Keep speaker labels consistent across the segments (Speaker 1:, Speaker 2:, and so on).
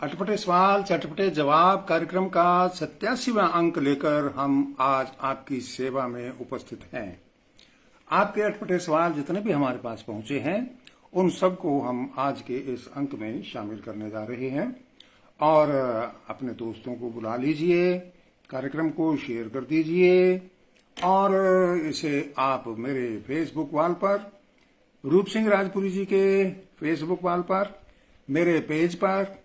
Speaker 1: अटपटे सवाल चटपटे जवाब कार्यक्रम का 87वां अंक लेकर हम आज आपकी सेवा में उपस्थित हैं। आपके अटपटे सवाल जितने भी हमारे पास पहुंचे हैं उन सबको हम आज के इस अंक में शामिल करने जा रहे हैं और अपने दोस्तों को बुला लीजिए, कार्यक्रम को शेयर कर दीजिए और इसे आप मेरे फेसबुक वाल पर, रूप सिंह राजपुरी जी के फेसबुक वाल पर, मेरे पेज पर,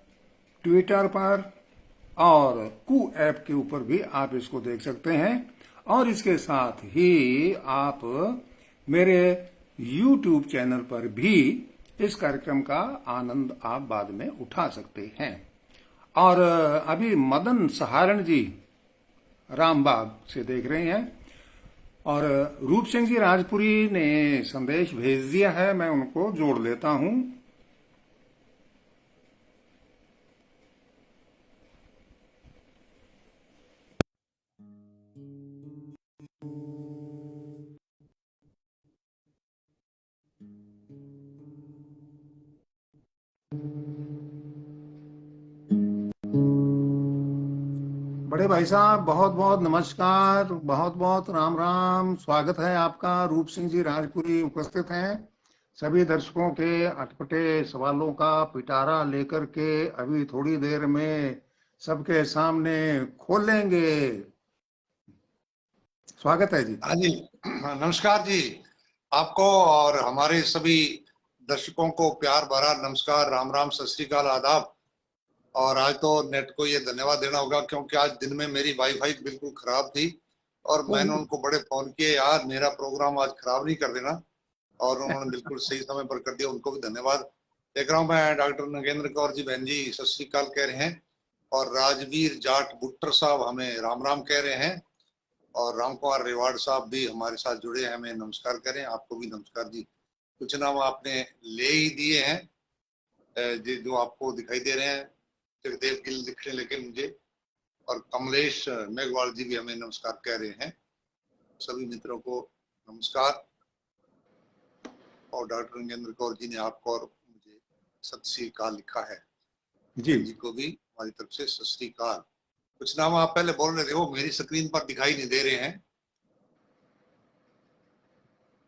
Speaker 1: ट्विटर पर और कू ऐप के ऊपर भी आप इसको देख सकते हैं और इसके साथ ही आप मेरे YouTube चैनल पर भी इस कार्यक्रम का आनंद आप बाद में उठा सकते हैं। और अभी मदन सहारण जी रामबाग से देख रहे हैं और रूप सिंह जी राजपुरी ने संदेश भेज दिया है, मैं उनको जोड़ लेता हूं। बड़े भाई साहब, बहुत बहुत नमस्कार, बहुत बहुत राम राम, स्वागत है आपका। रूप सिंह जी राजपुरी उपस्थित हैं। सभी दर्शकों के अटपटे सवालों का पिटारा लेकर के अभी थोड़ी देर में सबके सामने खोलेंगे। स्वागत है जी।
Speaker 2: हाँ जी, नमस्कार जी। आपको और हमारे सभी दर्शकों को प्यार भरा नमस्कार, राम राम, सत श्री अकाल, आदाब। और आज तो नेट को ये धन्यवाद देना होगा क्योंकि आज दिन में मेरी वाईफाई बिल्कुल खराब थी और मैंने उनको बड़े फोन किए, यार मेरा प्रोग्राम आज खराब नहीं कर देना, और उन्होंने बिल्कुल सही समय पर कर दिया। उनको भी धन्यवाद। देख रहा हूँ मैं डॉक्टर नगेंद्र कौर जी, बहन जी सत श्री अकाल कह रहे हैं, और राजवीर जाट बुट्टर साहब हमें राम राम कह रहे हैं, और राम कुमार रेवाड़ साहब भी हमारे साथ जुड़े हैं, हमें नमस्कार करें। आपको भी नमस्कार जी। कुछ नाम आपने ले ही दिए हैं जो आपको दिखाई दे रहे हैं, जगदेव गिल दिखने लगे मुझे, और कमलेश मेघवाल जी भी हमें नमस्कार कह रहे हैं। सभी मित्रों को नमस्कार। और डॉक्टर नगेंद्र कौर जी ने आपको और मुझे सत श्री अकाल लिखा है जी को भी हमारी तरफ से सत श्री अकाल। कुछ नाम आप पहले बोल रहे थे वो मेरी स्क्रीन पर दिखाई नहीं दे रहे हैं,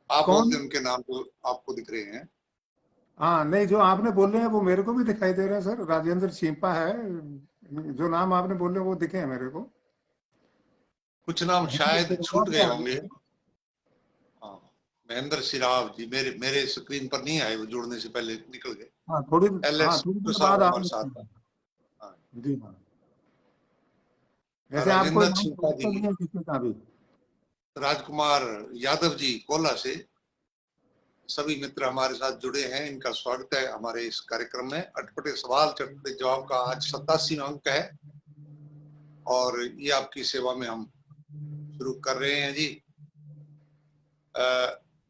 Speaker 2: आप बोलते उनके नाम तो आपको दिख रहे हैं।
Speaker 1: हाँ नहीं, जो आपने बोले हैं वो मेरे को भी दिखाई दे रहे हैं सर। राजेंद्र छिंपा है, जो नाम आपने बोले वो दिखे हैं मेरे को।
Speaker 2: कुछ नाम शायद छूट गए होंगे। हाँ, महेंद्र सिराव जी मेरे स्क्रीन पर नहीं आए, वो जुड़ने से पहले निकल गए।
Speaker 1: हाँ, थोड़ी देर बाद
Speaker 2: हमारे साथ है। हाँ
Speaker 1: जी हाँ। वैसे आपको
Speaker 2: राजेंद्र छिंपा जी,
Speaker 1: नहीं है किसी का भी?
Speaker 2: राजकुमार यादव जी कोला से, सभी मित्र हमारे साथ जुड़े हैं, इनका स्वागत है हमारे इस कार्यक्रम में। अटपटे सवाल चटपटे जवाब का आज 87वां अंक है और ये आपकी सेवा में हम शुरू कर रहे हैं जी।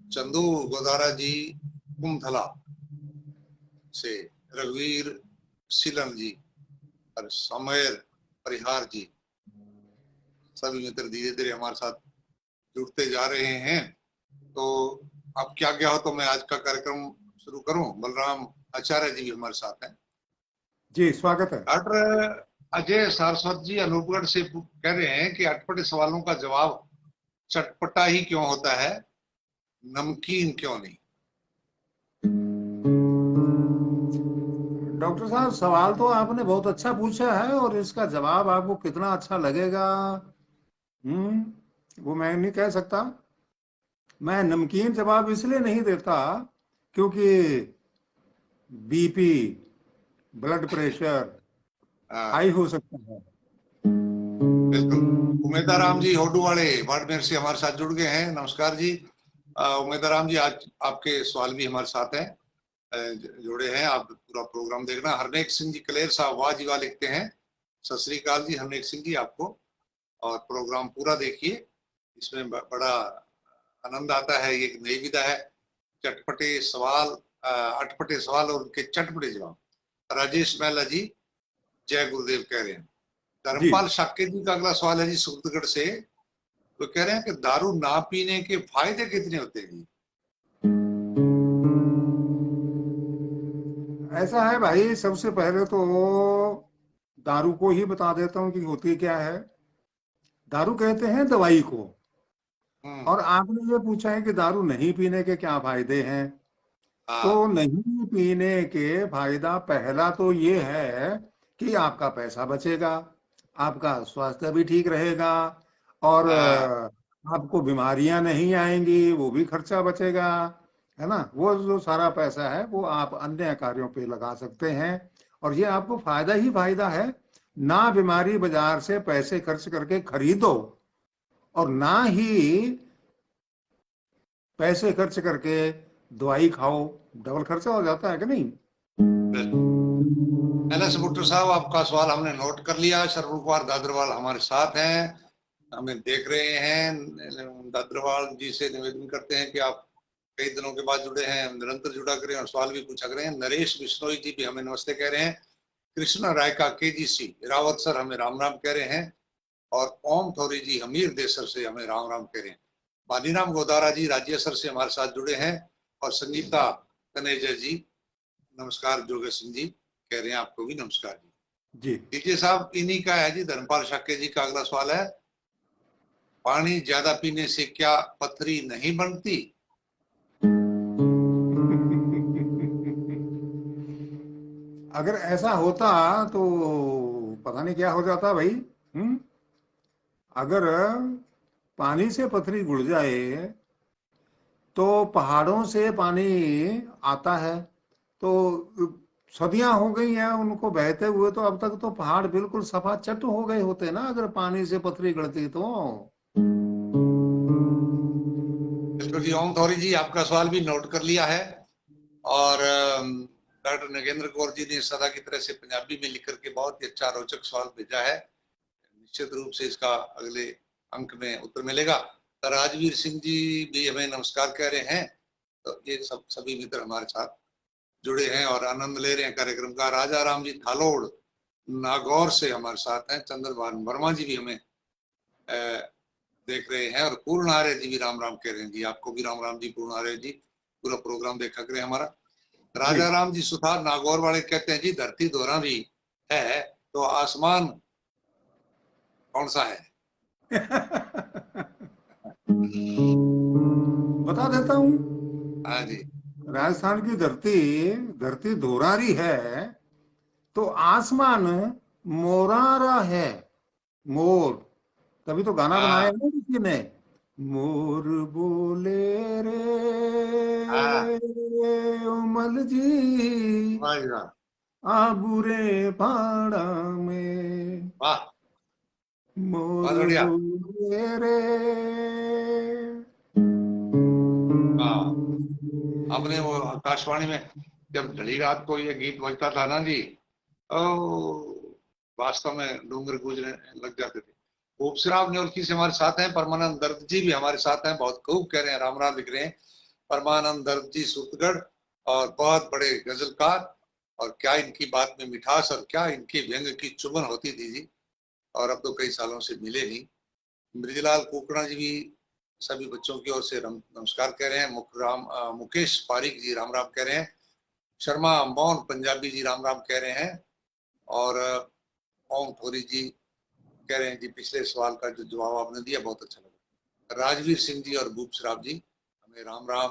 Speaker 2: चंदू गोदारा जी कुमथला से, रघुवीर सिलन जी और समयर परिहार जी, सभी मित्र धीरे धीरे हमारे साथ जुड़ते जा रहे हैं। तो अब क्या क्या हो तो मैं आज का कार्यक्रम शुरू करूं। बलराम आचार्य जी भी हमारे साथ हैं
Speaker 1: जी, स्वागत है।
Speaker 2: डॉक्टर अजय सारस्वत जी अनूपगढ़ से कह रहे हैं कि अटपटे सवालों का जवाब चटपटा ही क्यों होता है, नमकीन क्यों नहीं?
Speaker 1: डॉक्टर साहब, सवाल तो आपने बहुत अच्छा पूछा है और इसका जवाब आपको कितना अच्छा लगेगा वो मैं नहीं कह सकता। मैं नमकीन जवाब इसलिए नहीं देता क्योंकि बीपी, ब्लड प्रेशर हाई हो सकता है।
Speaker 2: बिल्कुल। उमेदाराम जी होडू वाले बाड़मेर से हमारे साथ जुड़ गए हैं, नमस्कार जी। उमेदाराम जी, आज आपके सवाल भी हमारे साथ हैं, जुड़े हैं। आप पूरा प्रोग्राम देखना। हरनेक सिंह जी कलेर साहब वाह जी वाह लिखते हैं, सत श्री अकाल जी हरनेक सिंह जी आपको, और प्रोग्राम पूरा देखिए, इसमें बड़ा आनंद आता है। ये एक नई विधा है, चटपटे सवाल, अटपटे सवाल और उनके चटपटे जवाब। राजेश महला जी जय गुरुदेव कह रहे हैं। धर्मपाल शाक्य जी का अगला सवाल है जी सुखदगढ़ से, तो कह रहे हैं कि दारू ना पीने के फायदे कितने होते हैं जी?
Speaker 1: ऐसा है भाई, सबसे पहले तो दारू को ही बता देता हूँ कि होती क्या है। दारू कहते हैं दवाई को। और आपने ये पूछा है कि दारू नहीं पीने के क्या फायदे हैं। तो
Speaker 2: हाँ
Speaker 1: नहीं पीने के फायदा पहला तो ये है कि आपका पैसा बचेगा, आपका स्वास्थ्य भी ठीक रहेगा, और
Speaker 2: हाँ
Speaker 1: आपको बीमारियां नहीं आएंगी, वो भी खर्चा बचेगा, है ना। वो जो सारा पैसा है वो आप अन्य कार्यों पे लगा सकते हैं, और ये आपको फायदा ही फायदा है। ना बीमारी बाजार से पैसे खर्च करके खरीदो, और ना ही पैसे खर्च करके दवाई खाओ। डबल खर्चा हो जाता है कि नहीं।
Speaker 2: बिल्कुल। एलएस भुट्टो साहब, आपका सवाल हमने नोट कर लिया। शरण कुमार दादरवाल हमारे साथ हैं, हमें देख रहे हैं। दादरवाल जी से निवेदन करते हैं कि आप कई दिनों के बाद जुड़े हैं, निरंतर जुड़ा करें और सवाल भी पूछा करें। नरेश बिश्नोई जी भी हमें नमस्ते कह रहे हैं। कृष्णा राय का केजीसी रावत सर हमें राम राम कह रहे हैं। और ओम थोरी जी हमीर देसर से हमें राम राम कह रहे हैं। बालीराम गोदारा जी राज्यसर से हमारे साथ जुड़े हैं। और संगीता कनेजा जी नमस्कार। जोगेश सिंह जी कह रहे हैं आपको भी नमस्कार जी।
Speaker 1: जी।
Speaker 2: डीजे साहब इन्हीं का है जी, धर्मपाल शाक्य जी का अगला सवाल है। पानी ज्यादा पीने से क्या पथरी नहीं बनती?
Speaker 1: अगर ऐसा होता तो पता नहीं क्या हो जाता भाई। हम्म। अगर पानी से पथरी गुड़ जाए तो पहाड़ों से पानी आता है, तो सदियां हो गई हैं उनको बहते हुए, तो अब तक तो पहाड़ बिल्कुल सफा चट हो गए होते ना, अगर पानी से पथरी गढ़ती तो।
Speaker 2: बिल्कुल जी। ओम थौरी जी आपका सवाल भी नोट कर लिया है। और डॉक्टर नगेंद्र कौर जी ने सदा की तरह से पंजाबी में लिख करके बहुत ही अच्छा रोचक सवाल भेजा है। निश्चित रूप से इसका अगले अंक में उत्तर मिलेगा। तो राजवीर सिंह जी भी हमें नमस्कार कह रहे हैं। तो ये सब सभी मित्र हमारे साथ जुड़े हैं और आनंद ले रहे हैं कार्यक्रम का। राजा राम जी थालोड़ नागौर से हमारे साथ हैं। चंद्रभान वर्मा जी भी हमें देख रहे हैं। और पूर्ण आर्य जी भी राम राम कह रहे हैं जी। आपको भी राम राम जी पूर्ण आर्य जी। पूरा प्रोग्राम देखा करें हमारा।
Speaker 1: जी।
Speaker 2: राजा राम जी सुथार नागौर वाले कहते हैं जी धरती दोहरा भी है तो आसमान कौन सा है?
Speaker 1: बता देता हूँ।
Speaker 2: हाँ जी।
Speaker 1: राजस्थान की धरती धरती धोरारी है, तो आसमान मोरारा है। मोर। तभी तो गाना बनाया है
Speaker 2: हाँ
Speaker 1: ना किसी ने। मोर बोले
Speaker 2: हाँ।
Speaker 1: रे उमल जी,
Speaker 2: वाह जी वाह।
Speaker 1: आबूरे पहाड़ा में
Speaker 2: वाह,
Speaker 1: मोर
Speaker 2: बहुत बढ़िया।
Speaker 1: बोले रे।
Speaker 2: हाँ, आपने वो आकाशवाणी में जब ढली रात को ये गीत बजता था ना जी, ओ वास्तव में डूंगर गूंजने लग जाते थे। खूबसराब न्योलखी से हमारे साथ हैं। परमानंद दर्द जी भी हमारे साथ हैं। बहुत खूब कह रहे हैं, राम राम लिख रहे हैं। परमानंद दर्द जी सूतगढ़ और बहुत बड़े गजलकार। और क्या इनकी बात में मिठास और क्या इनकी व्यंग की चुभन होती थी जी। और अब तो कई सालों से मिले नहीं। मृदुलाल कुकड़ा जी भी सभी बच्चों की ओर से नमस्कार कह रहे हैं। मुकेश पारिक जी राम राम कह रहे हैं। शर्मा मोहन पंजाबी जी राम राम कह रहे हैं। और ओम थोरी जी कह रहे हैं जी पिछले सवाल का जो जवाब आपने दिया बहुत अच्छा लगा। राजवीर सिंह जी और भूप शराब जी हमें राम राम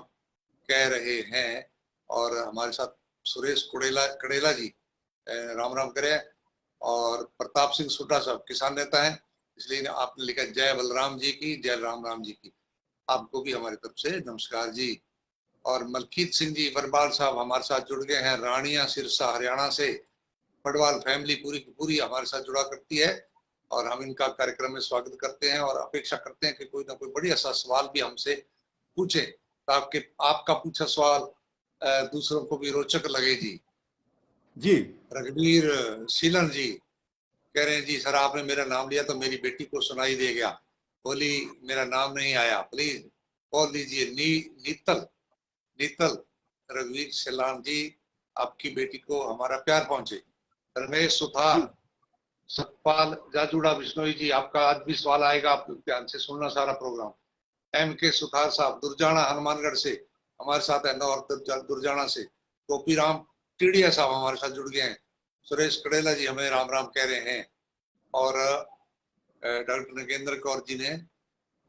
Speaker 2: कह रहे हैं। और हमारे साथ सुरेश कुड़ेला कड़ेला जी राम राम करें। और प्रताप सिंह सुटा साहब किसान नेता हैं, इसलिए आपने लिखा जय बलराम जी की, जय राम राम जी की। आपको भी हमारी तरफ से नमस्कार जी। और मलकीत सिंह जी बरबाल साहब हमारे साथ जुड़ गए हैं रानिया सिरसा हरियाणा से। पडवाल फैमिली पूरी की पूरी हमारे साथ जुड़ा करती है और हम इनका कार्यक्रम में स्वागत करते हैं और अपेक्षा करते हैं कि कोई ना कोई बढ़िया सा सवाल भी हमसे पूछे ताकि आपका पूछा सवाल दूसरों को भी रोचक लगे जी।
Speaker 1: जी।
Speaker 2: रघुवीर शीलन जी कह रहे हैं जी सर आपने मेरा नाम लिया तो मेरी बेटी को सुनाई दे गया, बोली मेरा नाम नहीं आया, प्लीज बोल दीजिए। नीतल नीतल। रघुवीर शीलान जी आपकी बेटी को हमारा प्यार पहुंचे। रमेश सुथार
Speaker 1: जी।
Speaker 2: सतपाल जाजूड़ा बिश्नोई जी आपका आज भी सवाल आएगा, आप ध्यान से सुनना सारा प्रोग्राम। एम के सुथार साहब दुर्जाना हनुमानगढ़ से हमारे साथ है। नौर दुर्जाना से गोपी राम टीडिया साहब हमारे साथ जुड़ गए हैं। सुरेश कड़ेला जी हमें राम राम कह रहे हैं। और डॉक्टर नगेंद्र कौर जी ने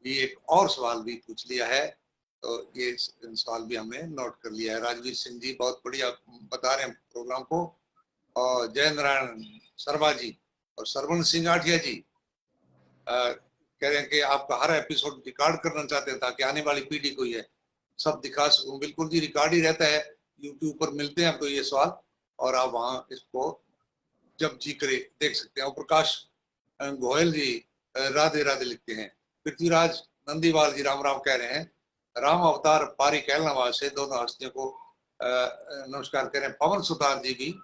Speaker 2: भी एक और सवाल भी पूछ लिया है, तो ये सवाल भी हमने नोट कर लिया है। राजवीर सिंह जी बहुत बढ़िया बता रहे हैं प्रोग्राम को। और जय नारायण शर्मा जी और सरवण सिंह आठिया जी कह रहे हैं कि आपका हर एपिसोड रिकॉर्ड करना चाहते हैं ताकि आने वाली पीढ़ी को ये सब दिखा सकूं। बिल्कुल जी, रिकॉर्ड ही रहता है, यूट्यूब पर मिलते हैं आपको ये सवाल, और आप वहां इसको जब जी करे देख सकते हैं। और प्रकाश गोयल जी राधे राधे लिखते हैं। पृथ्वीराज नंदीवाल जी राम राम कह रहे हैं। राम अवतार पारी कैलनावाज से दोनों हस्तियों को नमस्कार कह रहे हैं। पवन सुतार जी भी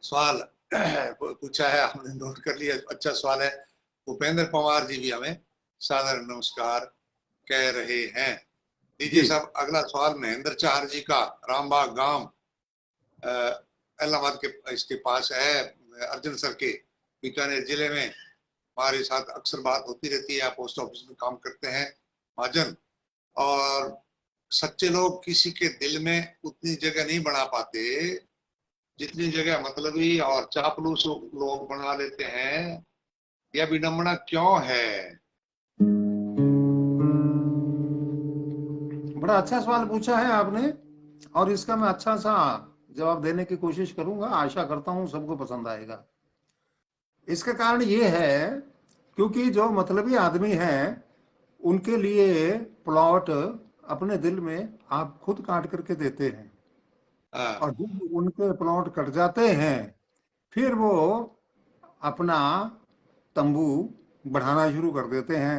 Speaker 2: सवाल पूछा है, हमने नोट कर लिया, अच्छा सवाल है। भूपेंद्र पंवार जी भी हमें सादर नमस्कार कह रहे हैं। लीजिए
Speaker 1: जी
Speaker 2: साहब, अगला सवाल महेंद्र चाहर जी का, रामबाग गांव इलाहाबाद के इसके पास है, अर्जुन सर के बीकानेर जिले में। हमारे साथ अक्सर बात होती रहती है, आप पोस्ट ऑफिस में काम करते हैं महाजन। और सच्चे लोग किसी के दिल में उतनी जगह नहीं बना पाते जितनी जगह मतलबी और चापलूस लोग बना लेते हैं। यह विडंबना क्यों है?
Speaker 1: बड़ा अच्छा सवाल पूछा है आपने, और इसका मैं अच्छा सा जवाब देने की कोशिश करूंगा। आशा करता हूं सबको पसंद आएगा। इसका कारण ये है क्योंकि जो मतलबी आदमी हैं उनके लिए प्लॉट अपने दिल में आप खुद काट करके देते हैं, और
Speaker 2: हाँ
Speaker 1: जब उनके प्लॉट कट जाते हैं फिर वो अपना तंबू बढ़ाना शुरू कर देते हैं,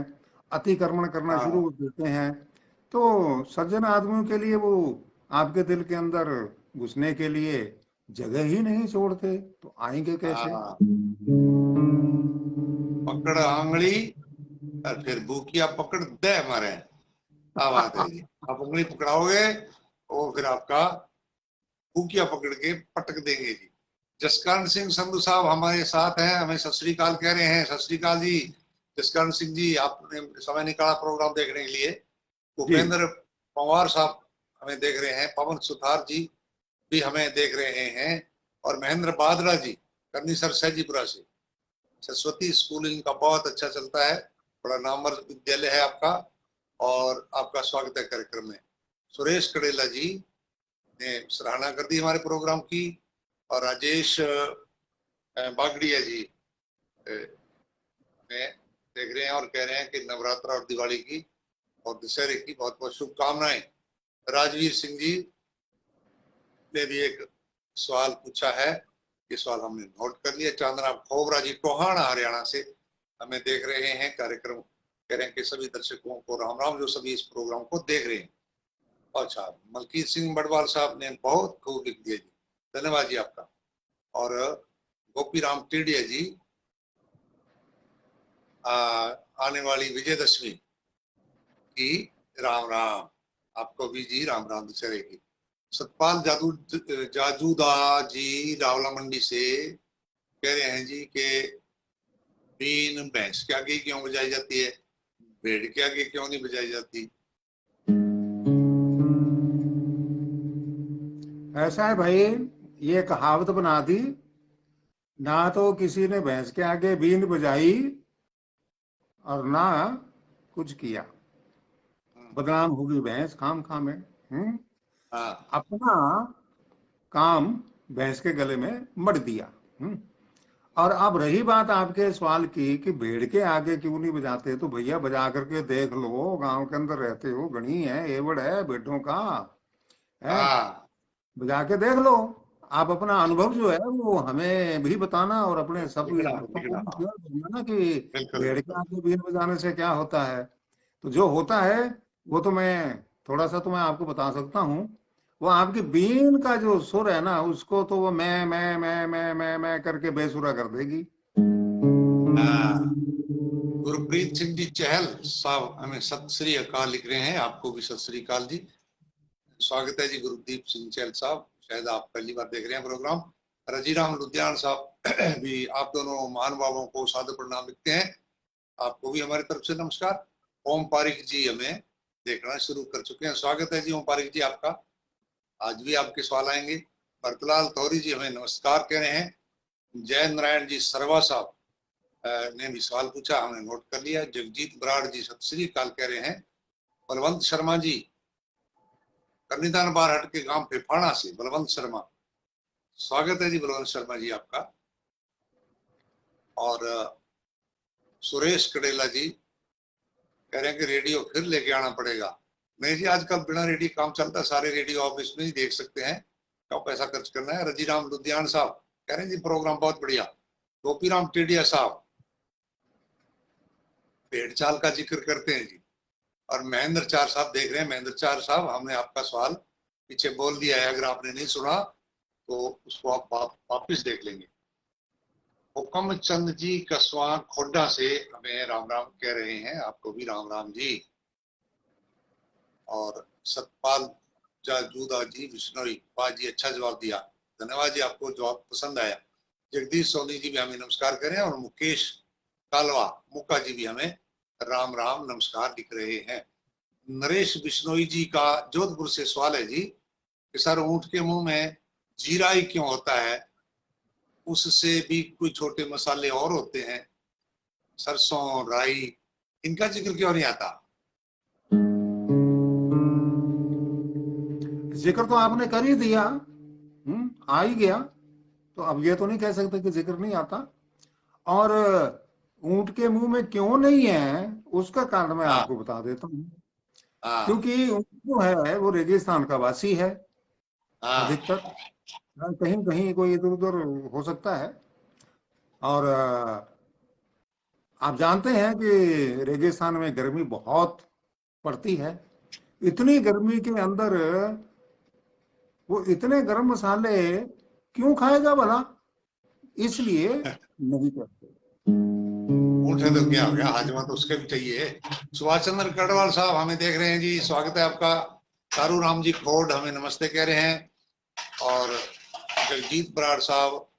Speaker 1: अतिक्रमण करना शुरू
Speaker 2: हाँ
Speaker 1: कर देते हैं। तो सज्जन आदमियों के लिए वो आपके दिल के अंदर घुसने के लिए जगह ही नहीं छोड़ते, तो आएंगे कैसे?
Speaker 2: हाँ, पकड़ आंगली और फिर भूकिया पकड़ दे मारे। क्या बात है जी, आप उंगली पकड़ाओगे वो फिर आपका भूकिया पकड़ के पटक देंगे जी। जसकरण सिंह संधू साहब हमारे साथ हैं, हमें सत श्री अकाल कह रहे हैं। सत श्री अकाल जी जसकरण सिंह जी, आपने समय निकाला प्रोग्राम देखने के लिए।
Speaker 1: जी
Speaker 2: भूपेंद्र पंवार साहब हमें देख रहे हैं। पवन सुथार जी भी हमें देख रहे हैं। और महेंद्र बादरा जी करनी सर सहजीपुरा से। सरस्वती स्कूल इनका बहुत अच्छा चलता है, बड़ा नामवर विद्यालय है आपका, और आपका स्वागत है कार्यक्रम में। सुरेश कड़ेला जी ने सराहना कर दी हमारे प्रोग्राम की। और राजेश बागड़िया जी ने देख रहे हैं और कह रहे हैं कि नवरात्र और दिवाली की और दशहरे की बहुत बहुत शुभकामनाएं। राजवीर सिंह जी ने भी एक सवाल पूछा है, ये सवाल हमने नोट कर लिया। चांदना खोबरा जी टोहाना हरियाणा से हमें देख रहे हैं। कार्यक्रम कह रहे हैं कि सभी दर्शकों को राम राम जो सभी इस प्रोग्राम को देख रहे हैं। अच्छा, मलकीत सिंह बड़वाल साहब ने बहुत खूब लिख दिया जी, धन्यवाद जी आपका। और गोपी राम टिडिया जी आने वाली विजयदशमी की राम राम, आपको भी जी राम राम दशहरे की। सतपाल जाजूदा जी रावला मंडी से कह रहे हैं जी कि बीन भैंस के आगे क्यों बजाई जाती है, भेड़ के आगे क्यों नहीं बजाई जाती?
Speaker 1: ऐसा है भाई, ये कहावत बना दी ना, तो किसी ने भैंस के आगे बीन बजाई और ना कुछ किया। बदनाम होगी भैंस खाम खाम है।
Speaker 2: हाँ
Speaker 1: अपना काम भैंस के गले में मढ़ दिया। हम्म और अब रही बात आपके सवाल की कि भेड़ के आगे क्यों नहीं बजाते, तो भैया बजा करके देख लो, गांव के अंदर रहते हो, गणी है, एवड़ है भेड़ों का है,
Speaker 2: हाँ,
Speaker 1: बजा के देख लो। आप अपना अनुभव जो है वो हमें भी बताना, और अपने सब
Speaker 2: लिखना
Speaker 1: भक्तों को
Speaker 2: लिखना,
Speaker 1: भी शेयर करना ना कि
Speaker 2: बिल्कुल
Speaker 1: भेड़ के
Speaker 2: बिल्कुल।
Speaker 1: आगे बीन बजाने से क्या होता है। तो जो होता है वो तो मैं थोड़ा सा तो मैं आपको बता सकता हूँ। वो आपकी बीन का जो सुर है ना, उसको तो वो मैं करके बेसुरा कर देगी।
Speaker 2: हाँ, गुरप्रीत सिंह जी चहल साहब हमें सत श्री अकाल लिख रहे हैं। आपको भी सत श्री अकाल जी, स्वागत है जी। गुरदीप सिंह चहल साहब, शायद आप पहली बार देख रहे हैं प्रोग्राम। रजीराम लुधियान साहब भी आप दोनों महानुभावों को सादर प्रणाम लिखते हैं, आपको भी हमारी तरफ से नमस्कार। ओम पारिक जी हमें देखना शुरू कर चुके हैं, स्वागत है जी ओम पारिक जी आपका। आज भी आपके सवाल आएंगे। भरतलाल तौरी जी हमें नमस्कार कह रहे हैं। जय नारायण जी सरवा साहब ने भी सवाल पूछा, हमने नोट कर लिया। जगजीत बराड़ जी सत श्री अकाल कह रहे हैं। बलवंत शर्मा जी कन्नीदान बारहट के गांव फेफाना से, बलवंत शर्मा, स्वागत है जी बलवंत शर्मा जी आपका। और सुरेश कडेला जी कह रहे हैं कि रेडियो फिर लेके आना पड़ेगा। नहीं जी, आजकल बिना रेडियो काम चलता है, सारे रेडियो आप इसमें ही देख सकते हैं, क्या पैसा खर्च करना है। रजीराम लुधियान साहब कह रहे हैं जी प्रोग्राम बहुत बढ़िया। गोपीराम टेडिया साहब भेड़ चाल का जिक्र करते हैं जी। और महेंद्र चार साहब देख रहे हैं। महेंद्र चार साहब, हमने आपका सवाल पीछे बोल दिया है, अगर आपने नहीं सुना तो उसको आप वापिस देख लेंगे। हुक्म चंद जी कसवा खोडा से हमें राम राम कह रहे हैं, आपको भी राम राम जी। और सतपाल जाजूदा जी बिश्नोई, वाह जी अच्छा जवाब दिया, धन्यवाद जी, आपको जवाब पसंद आया। जगदीश सोनी जी भी हमें नमस्कार करें। और मुकेश कालवा मुक्का जी भी हमें राम राम नमस्कार लिख रहे हैं। नरेश बिश्नोई जी का जोधपुर से सवाल है जी कि सर ऊंट के मुंह में जीरा ही क्यों होता है, उससे भी कोई छोटे मसाले और होते हैं, सरसों राई, इनका जिक्र क्यों नहीं आता?
Speaker 1: जिक्र तो आपने कर ही दिया, आ ही गया, तो अब ये तो नहीं कह सकते कि जिक्र नहीं आता। और ऊंट के मुंह में क्यों नहीं है, उसका कारण मैं
Speaker 2: हाँ
Speaker 1: आपको बता देता हूँ।
Speaker 2: हाँ
Speaker 1: क्योंकि ऊंट जो है वो रेगिस्तान का वासी है
Speaker 2: हाँ
Speaker 1: अधिकतर, कहीं कहीं कोई इधर उधर हो सकता है। और आप जानते हैं कि रेगिस्तान में गर्मी बहुत पड़ती है। इतनी गर्मी के अंदर वो इतने गर्म मसाले क्यों खाएगा भला, इसलिए नहीं करते।
Speaker 2: ऊँट है तो क्या हो गया, हाजमा तो उसके भी चाहिए। सुभाष चंद्र कटवाल साहब हमें देख रहे हैं जी, स्वागत है आपका। कारू राम जी खोड हमें नमस्ते कह रहे हैं। और जगजीत बराड़ साहब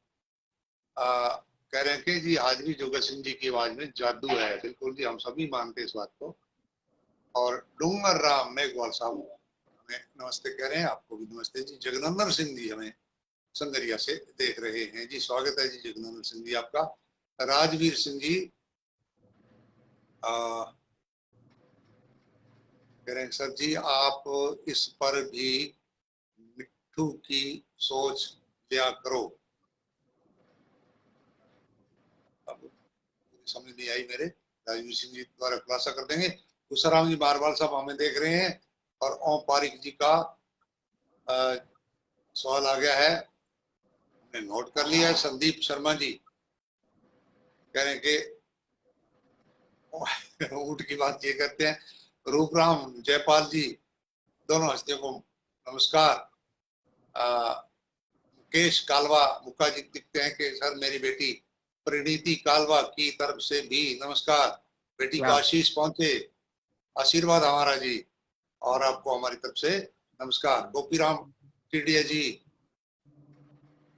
Speaker 2: कह रहे हैं कि जी आज भी जोगा सिंह जी की आवाज में जादू है। बिल्कुल जी, हम सभी मानते हैं इस बात को। और डूंगर राम मेघवाल साहब हमें नमस्ते कह रहे हैं, आपको भी नमस्ते जी। जगनंदन सिंह जी हमें संगरिया से देख रहे हैं जी, स्वागत है जी जगनंदन सिंह जी आपका। राजवीर सिंह जी कह रहे हैं सर जी आप इस पर भी मिट्ठू की सोच लिया करो। अब समझ नहीं आई मेरे, राजवीर सिंह जी द्वारा खुलासा कर देंगे। तुषाराम जी बारवाल साहब हमें देख रहे हैं। और ओम पारिक जी का सवाल आ गया है, हमने नोट कर लिया है। संदीप शर्मा जी कह रहे हैं कि ऊंट की बात ये करते हैं। रूपराम जयपाल जी, दोनों हस्तियों को नमस्कार। मुकेश कालवा मुक्का जी लिखते हैं कि सर मेरी बेटी परिणीति कालवा की तरफ से भी नमस्कार, बेटी को
Speaker 1: क्या
Speaker 2: आशीष पहुंचे, आशीर्वाद हमारा जी। और आपको हमारी तरफ से नमस्कार। गोपीराम टीडिया जी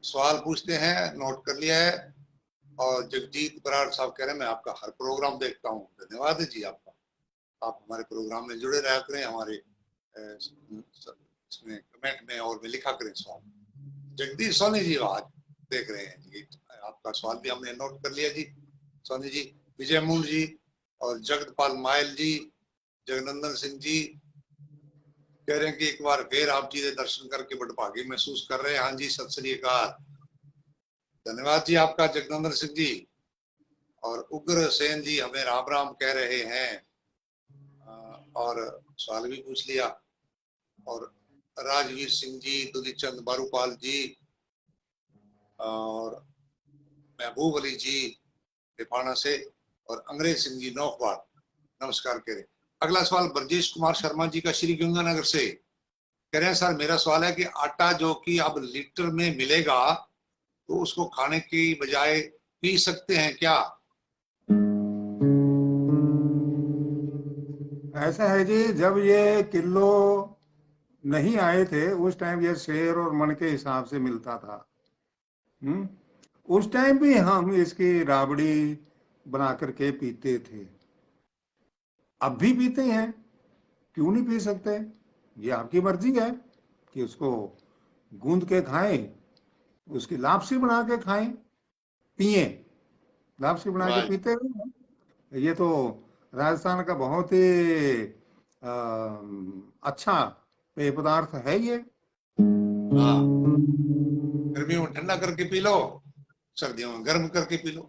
Speaker 2: सवाल पूछते हैं, नोट कर लिया है। और जगजीत बराड़ साहब कह रहे हैं मैं आपका हर प्रोग्राम देखता हूँ, धन्यवाद है जी आपका, आप हमारे प्रोग्राम में जुड़े रहा करें, हमारे इसमें कमेंट में और में लिखा करें सवाल। जगदीश सोनी जी आज देख रहे हैं जी, आपका सवाल भी हमने नोट कर लिया जी सोनी जी। विजय मूल जी और जगतपाल मायल जी, जगनंदन सिंह जी कह रहे हैं कि एक बार फिर आप जी के दर्शन करके बड़भागी महसूस कर रहे हैं। हाँ जी सत श्री अकाल, धन्यवाद जी आपका जगनंदन सिंह जी। और उग्र सेन जी हमें राम राम कह रहे हैं और सवाल भी पूछ लिया। और राजवीर सिंह जी, दुलीचंद बारूपाल जी और महबूब अली जी रिफाना से और अंग्रेज सिंह जी नौखवार नमस्कार कह रहे। अगला सवाल ब्रजेश कुमार शर्मा जी का श्री गंगानगर से कह रहे हैं सर मेरा सवाल है कि आटा जो कि अब लीटर में मिलेगा तो उसको खाने की बजाय पी सकते हैं क्या?
Speaker 1: ऐसा है जी, जब ये किलो नहीं आए थे उस टाइम ये शेर और मन के हिसाब से मिलता था। हम्म उस टाइम भी हम इसकी राबड़ी बना करके पीते थे, अब भी पीते हैं, क्यों नहीं पी सकते। ये आपकी मर्जी है कि उसको गूंद के खाएं, उसकी लापसी बना के खाएं, पिए, लापसी बना के
Speaker 2: राइट।
Speaker 1: पीते हैं। ये तो राजस्थान का बहुत ही अच्छा पेय पदार्थ है ये।
Speaker 2: हाँ, गर्मियों में ठंडा करके पी लो, सर्दियों में गर्म करके पी लो।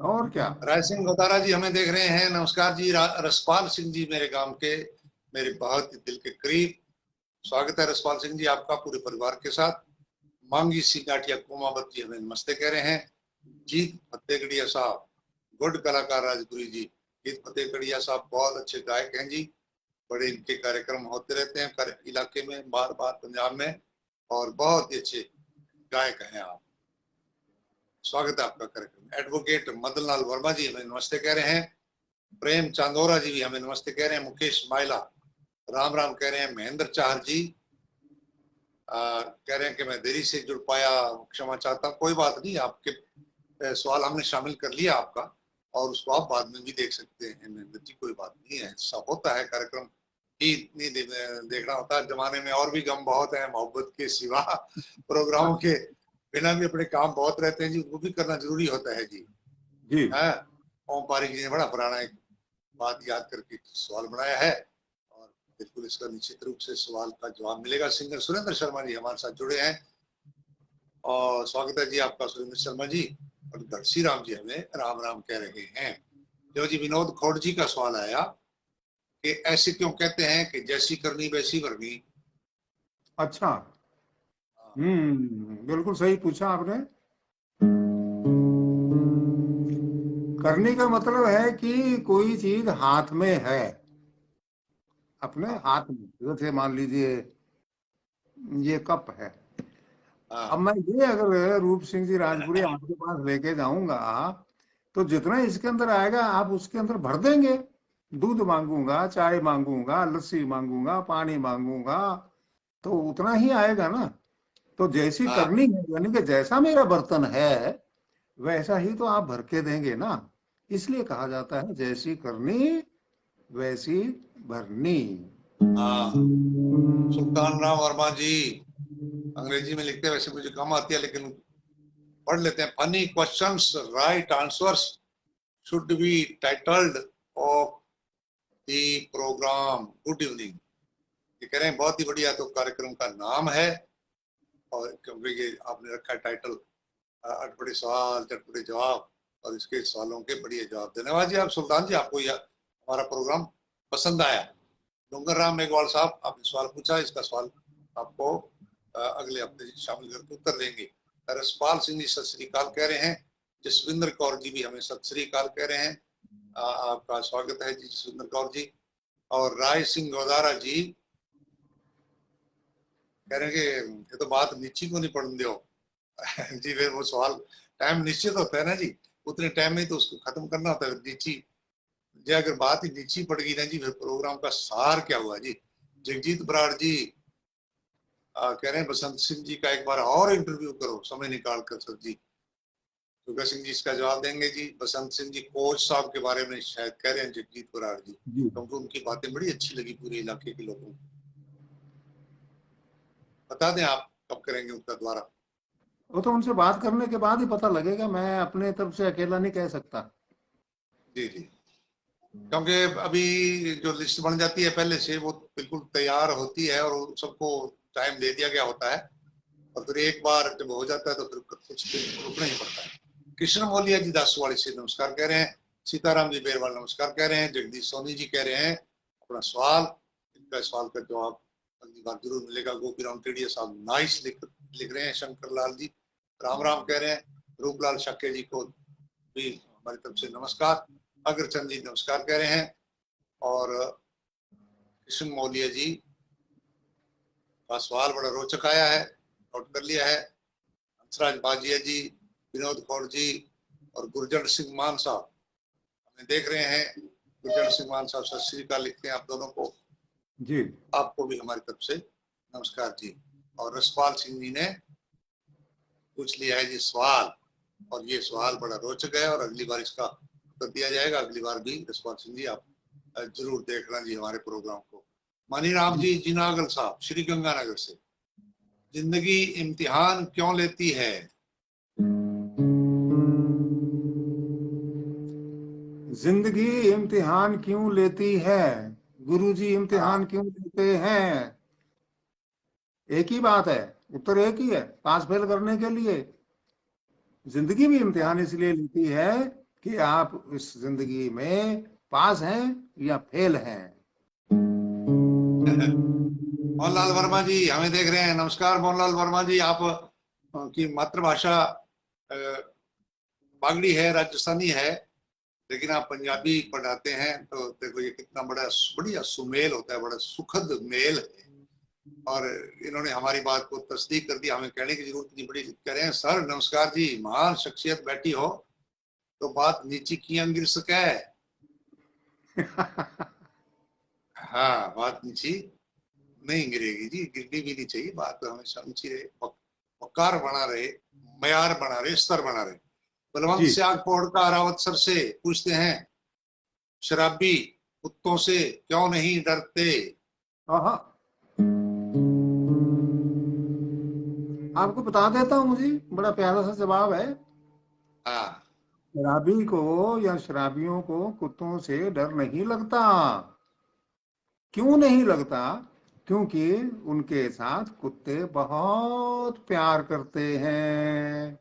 Speaker 1: और क्या।
Speaker 2: राय सिंह गोदारा जी हमें देख रहे हैं, नमस्कार जी। रसपाल सिंह जी मेरे गांव के, मेरे बहुत ही दिल के करीब। स्वागत है रसपाल सिंह जी आपका पूरे परिवार के साथ। मांगी सिंह गाठिया कोमावत जी हमें नमस्ते कह रहे हैं। जीत फतेहगढ़िया साहब, गुड कलाकार राजपुरी जी। जीत फतेहगढ़िया साहब बहुत अच्छे गायक हैं जी, बड़े इनके कार्यक्रम होते रहते हैं इलाके में, बार बार पंजाब में, और बहुत ही अच्छे गायक हैं आप। स्वागत है आपका कार्यक्रम। एडवोकेट मदन लाल वर्मा जी हमें नमस्ते कह रहे हैं। प्रेम चांदोरा जी भी हमें नमस्ते कह रहे हैं। मुकेश माइला राम राम कह रहे हैं। महेंद्र चाहर जी कह रहे हैं कि मैं देरी से जुड़ पाया, क्षमा चाहता हूँ। कोई बात नहीं, आपके सवाल हमने शामिल कर लिया आपका, और उसको आप बाद में भी देख सकते हैं महेंद्र जी, कोई बात नहीं है। सब होता है, कार्यक्रम ही इतनी देखना होता है। जमाने में और भी गम बहुत है, मोहब्बत के सिवा प्रोग्रामों के बिना भी अपने काम बहुत रहते हैं जी, उनको भी करना जरूरी होता है जी।
Speaker 1: जी
Speaker 2: है, ओम पारिक जी ने बड़ा पुराना एक बात याद करके सवाल बनाया है, और बिल्कुल इसका निश्चित रूप से सवाल का जवाब मिलेगा। सिंगर सुरेंद्र शर्मा जी हमारे साथ जुड़े हैं, और स्वागत है जी आपका सुरेंद्र शर्मा जी। और घड़सी राम जी हमें राम राम कह रहे हैं। जो जी विनोद खोड़ जी का सवाल आया कि ऐसे क्यों कहते हैं कि जैसी करनी वैसी भरनी।
Speaker 1: अच्छा। बिल्कुल सही पूछा आपने। करने का मतलब है कि कोई चीज हाथ में है, अपने
Speaker 2: हाँ
Speaker 1: हाथ में। जैसे मान लीजिए ये कप है। अब
Speaker 2: हाँ
Speaker 1: मैं ये अगर रूप सिंह जी राजपुरी आपके पास लेके जाऊंगा, तो जितना इसके अंदर आएगा आप उसके अंदर भर देंगे। दूध मांगूंगा, चाय मांगूंगा, लस्सी मांगूंगा, पानी मांगूंगा, तो उतना ही आएगा ना। तो जैसी
Speaker 2: हाँ
Speaker 1: करनी है, यानी कि जैसा मेरा बर्तन है वैसा ही तो आप भर के देंगे ना। इसलिए कहा जाता है जैसी करनी वैसी भरनी।
Speaker 2: हाँ। सुल्तान राम वर्मा जी अंग्रेजी में लिखते हैं, वैसे मुझे कम आती है लेकिन पढ़ लेते हैं। Funny questions right answers should be titled of the program. Good evening. ये कह रहे हैं बहुत ही बढ़िया, तो कार्यक्रम का नाम है, और क्योंकि ये आपने रखा है टाइटल अटपटे सवाल चटपटे जवाब, और इसके सवालों के बढ़िया जवाब। धन्यवाद जी आप सुल्तान जी, आपको यह हमारा प्रोग्राम पसंद आया। डूंगर राम मेघवाल साहब आपने सवाल पूछा, इसका सवाल आपको अगले हफ्ते शामिल करके उत्तर देंगे। रसपाल सिंह जी सत श्री अकाल कह रहे हैं। जसविंदर कौर जी भी हमें सत श्री अकाल कह रहे हैं। आपका स्वागत है जी जसविंदर कौर जी। और राय सिंह गोदारा जी कह रहे हैं कि ये तो बात नीची को नहीं पढ़ने दो जी। फिर वो सवाल टाइम निश्चित होता है ना जी, उतने टाइम में तो उसको खत्म करना होता है। नीची जी अगर बात ही नीची पड़ गई ना जी, फिर प्रोग्राम का सार क्या हुआ जी। जगजीत बराड़ जी कह रहे हैं बसंत सिंह जी का एक बार और इंटरव्यू करो समय निकाल कर सर जी। दुर्गा सिंह जी इसका जवाब देंगे जी। बसंत सिंह जी कोच साहब के बारे में शायद कह रहे हैं जगजीत बराड़ जी,
Speaker 1: जी,
Speaker 2: क्योंकि उनकी बातें बड़ी अच्छी लगी पूरे इलाके के लोगों को। बता दें आप कब करेंगे उनका द्वारा।
Speaker 1: वो तो उनसे बात करने के बाद ही पता लगेगा, मैं अपने तरफ से अकेला नहीं कह सकता।
Speaker 2: जी जी, क्योंकि अभी जो लिस्ट बन जाती है पहले से, वो बिल्कुल तैयार होती है, और सबको टाइम दे दिया गया होता है, और फिर एक बार जब हो जाता है तो फिर कुछ दिन रुकना ही पड़ता है। कृष्ण मोलिया जी दासवाड़ी से नमस्कार कह रहे हैं। सीताराम जी बेरवाल नमस्कार कह रहे हैं। जगदीश सोनी जी कह रहे हैं अपना सवाल, इनका सवाल का जवाब अगली बार जरूर मिलेगा। गोपी राम टेडिया साहब नाइस लिख रहे हैं। शंकर लाल जी राम राम कह रहे हैं। रूपलाल शक्के जी को भी हमारी तरफ से नमस्कार। अग्रचंद जी नमस्कार कह रहे हैं। और कृष्ण मौलिया जी का सवाल बड़ा रोचक आया है, नोट कर लिया है। हंसराज बाजिया जी, विनोद कौर जी और गुरजन सिंह मान साहब हमें देख रहे हैं। गुरजन सिंह मान साहब सत श्री अकाल लिखते हैं आप दोनों को।
Speaker 1: जी
Speaker 2: आपको भी हमारी तरफ से नमस्कार जी। और रसपाल सिंह जी ने पूछ लिया है जी सवाल, और ये सवाल बड़ा रोचक है, और अगली बार इसका उत्तर दिया जाएगा। अगली बार भी रसपाल सिंह जी आप जरूर देखना जी हमारे प्रोग्राम को। मनीराम
Speaker 1: जी
Speaker 2: जी जिनागल साहब श्री गंगानगर से जिंदगी इम्तिहान क्यों लेती है?
Speaker 1: जिंदगी इम्तिहान क्यों लेती है? गुरुजी इम्तिहान
Speaker 2: हाँ,
Speaker 1: क्यों लेते हैं? एक ही बात है, उत्तर एक ही है, पास फेल करने के लिए। जिंदगी भी इम्तिहान
Speaker 2: हाँ।
Speaker 1: इसलिए लेती है कि आप इस जिंदगी में पास हैं या फेल हैं।
Speaker 2: मोहनलाल वर्मा जी हमें देख रहे हैं। नमस्कार मोहनलाल वर्मा जी, आप की मातृभाषा बागड़ी है, राजस्थानी है, लेकिन आप पंजाबी पढ़ाते हैं, तो देखो ये कितना बड़ा बढ़िया सुमेल होता है, बड़ा सुखद मेल है। और इन्होंने हमारी बात को तस्दीक कर दिया, हमें कहने की जरूरत नहीं पड़ी। कह रहे हैं सर नमस्कार जी, महान शख्सियत बैठी हो तो बात नीची की गिर सके। हाँ, बात नीची नहीं गिरेगी जी, गिरनी भी नहीं चाहिए, बात तो हमेशा ऊंची रहे, वकार बना रहे, मयार बना रहे, स्तर बना रहे। बलवंत
Speaker 1: जी।
Speaker 2: सियागपौड़ का रावत सर से पूछते हैं, शराबी कुत्तों से क्यों नहीं डरते?
Speaker 1: हाँ, आपको बता देता हूँ, मुझे बड़ा प्यारा सा जवाब है।
Speaker 2: हाँ।
Speaker 1: शराबी को या शराबियों को कुत्तों से डर नहीं लगता। क्यों नहीं लगता? क्योंकि उनके साथ कुत्ते बहुत प्यार करते हैं।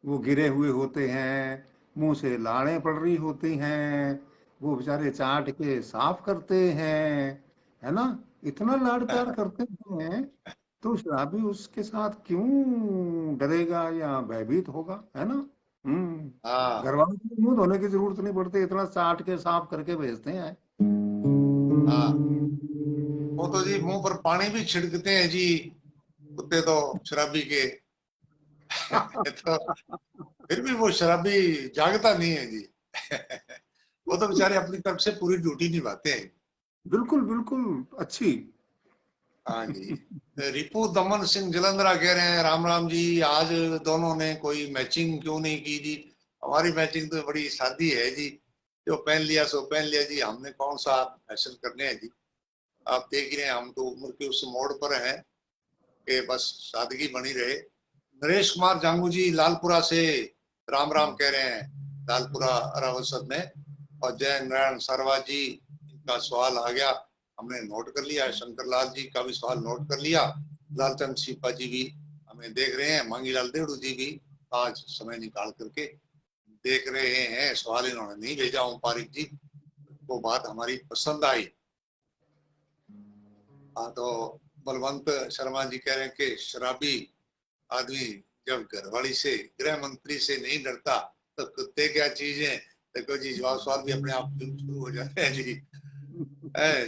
Speaker 1: वो गिरे हुए होते हैं, मुंह से लाड़ें पड़ रही होती हैं, वो बेचारे चाट के साफ करते हैं, है ना? इतना लाड़ प्यार करते हैं, तो शराबी उसके साथ क्यों डरेगा या भयभीत होगा, है ना?
Speaker 2: हाँ।
Speaker 1: घर वालों को मुंह धोने की जरूरत नहीं पड़ती, इतना चाट के साफ करके भेजते हैं।
Speaker 2: हाँ, वो तो जी मुंह पर पानी भी छिड़कते हैं जी, कुत्ते तो शराबी के। तो फिर भी वो शराबी जागता नहीं है जी। वो तो बेचारे अपनी तरफ से पूरी ड्यूटी निभाते हैं।
Speaker 1: बिल्कुल बिल्कुल, अच्छी।
Speaker 2: हाँ जी। रिपू दमन सिंह जलंधरा कह रहे हैं, राम राम जी, आज दोनों ने कोई मैचिंग क्यों नहीं की जी? हमारी मैचिंग तो बड़ी सादी है जी, जो पहन लिया सो पहन लिया जी, हमने कौन सा फैशन करने हैं जी। आप देख ही रहे हैं, हम तो उम्र के उस मोड़ पर हैं कि बस सादगी बनी रहे। नरेश कुमार जांगू जी लालपुरा से राम राम कह रहे हैं, लालपुरा अरावसर में। और जय नारायण सरवा जी, इनका सवाल आ गया, हमने नोट कर लिया। शंकर लाल जी का भी सवाल नोट कर लिया। लालचंद सीपा जी भी हमें देख रहे हैं। मांगीलाल देवड़ू जी भी आज समय निकाल करके देख रहे हैं। सवाल इन्होंने नहीं भेजा, ओम पारिक जी, वो बात हमारी पसंद आई। हाँ, तो बलवंत शर्मा जी कह रहे हैं कि शराबी आदमी जब घरवाली से, गृह मंत्री से नहीं डरता तो कुत्ते क्या चीज है? देखो जी, जवाब सवाल भी अपने आप शुरू हो जाते हैं जी।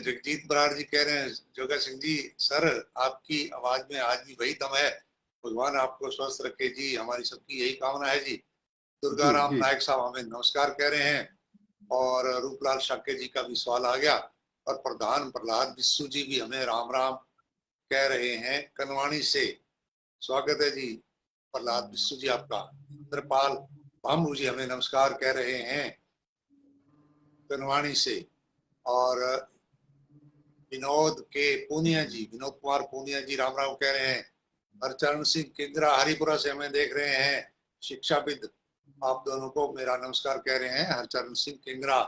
Speaker 2: जगजीत बराड़ जी कह रहे हैं, जोगा सिंह जी सर, आपकी आवाज में आज भी वही दम है, भगवान आपको स्वस्थ रखे जी, हमारी सबकी यही कामना है जी। दुर्गा
Speaker 1: जी
Speaker 2: राम
Speaker 1: जी।
Speaker 2: नायक साहब हमें नमस्कार कह रहे हैं। और रूपलाल शाक्य जी का भी सवाल आ गया। और प्रधान प्रहलाद बिस्सू जी भी हमें राम राम कह रहे हैं कनवाणी से। स्वागत है जी प्रहलाद बिस्सू जी आपका। इंद्रपाल भामू जी हमें नमस्कार कह रहे हैं कनवाणी से। और विनोद के पूनिया जी, विनोद कुमार पूनिया जी राम राम कह रहे हैं। हरचरण सिंह किंगरा हरिपुरा से हमें देख रहे हैं, शिक्षाविद, आप दोनों को मेरा नमस्कार कह रहे हैं, हरचरण सिंह किंगरा।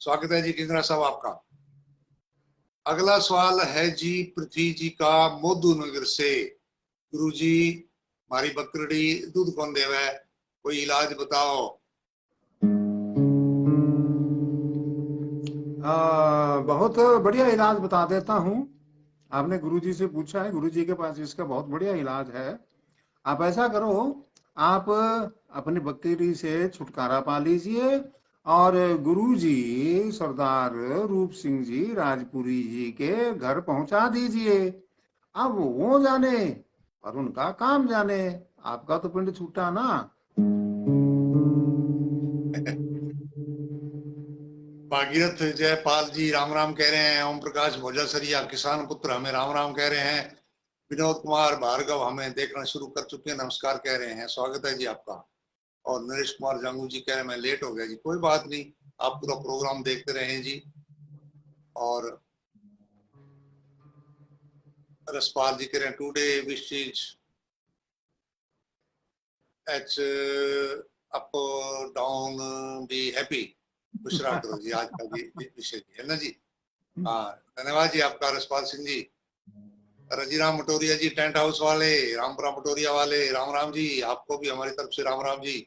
Speaker 2: स्वागत है जी किंगरा साहब आपका। अगला सवाल है जी पृथ्वी जी का मोदू नगर से। गुरु जी, हमारी बकरी दूध कौन देवे, कोई इलाज बताओ।
Speaker 1: बहुत बढ़िया इलाज बता देता हूँ। आपने गुरुजी से पूछा है, गुरुजी के पास इसका बहुत बढ़िया इलाज है। आप ऐसा करो, आप अपनी बकरी से छुटकारा पा लीजिए और गुरुजी सरदार रूप सिंह जी राजपुरी जी के घर पहुंचा दीजिए। अब वो जाने और उनका काम जाने, आपका तो पिंड छूटा ना।
Speaker 2: भागीरथ जयपाल जी राम राम कह रहे हैं। ओम प्रकाश भोजासरिया किसान पुत्र हमें राम राम कह रहे हैं। विनोद कुमार भार्गव हमें देखना शुरू कर चुके हैं, नमस्कार कह रहे हैं, स्वागत है जी आपका। और नरेश कुमार जांगू जी कह रहे हैं मैं लेट हो गया जी, कोई बात नहीं, आप पूरा प्रोग्राम देखते रहें जी। और रसपाल जी कह रहे हैं today wish is H up down be happy, खुश रहा करो जी, आज का विषय जी है ना जी। हाँ, धन्यवाद जी आपका रसपाल सिंह जी। रजीराम मटोरिया जी, टेंट हाउस वाले, रामपुरा मटोरिया वाले, राम राम जी, आपको भी हमारी तरफ से राम राम जी।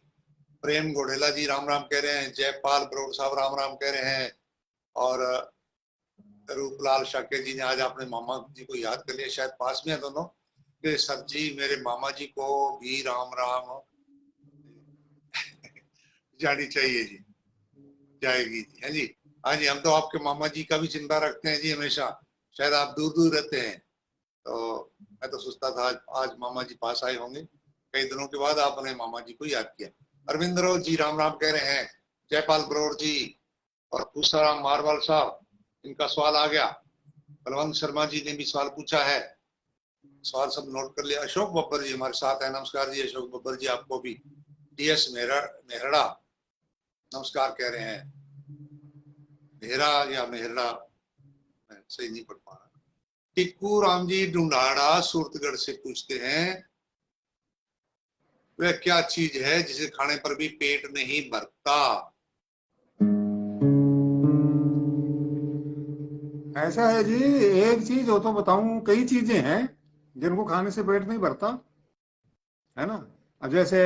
Speaker 2: प्रेम घोड़ेला जी राम राम कह रहे हैं, जयपाल बरोड़ साहब राम राम कह रहे हैं, और रूपलाल शाक्य जी ने आज अपने मामा जी को याद कर लिया, शायद पास में है दोनों, कि सर जी मेरे मामा जी को भी राम राम जानी चाहिए जी, जाएगी जी, है जी। हाँ जी, हम तो आपके मामा जी का भी चिंता रखते हैं जी हमेशा, शायद आप दूर दूर रहते हैं, तो मैं तो सोचता था आज मामा जी पास आए होंगे, कई दिनों के बाद आपने मामा जी को याद किया। अरविंदरो जी राम राम कह रहे हैं, जयपाल बरोड़ जी और पूसाराम मारवाल साहब, इनका सवाल आ गया। बलवंत शर्मा जी ने भी सवाल पूछा है, सवाल सब नोट कर लिया। अशोक बब्बर जी हमारे साथ है, नमस्कार जी अशोक बब्बर जी, आपको भी। टीएस मेहरा नमस्कार कह रहे हैं, मेहरा या मेहरा मैं सही नहीं पढ़ पा रहा। टिक्कू राम जी ढूंढाड़ा सूरतगढ़ से पूछते हैं, वह क्या चीज है जिसे खाने पर भी पेट नहीं भरता?
Speaker 1: ऐसा है जी, एक चीज हो तो बताऊं, कई चीजें हैं जिनको खाने से पेट नहीं भरता, है ना। अब जैसे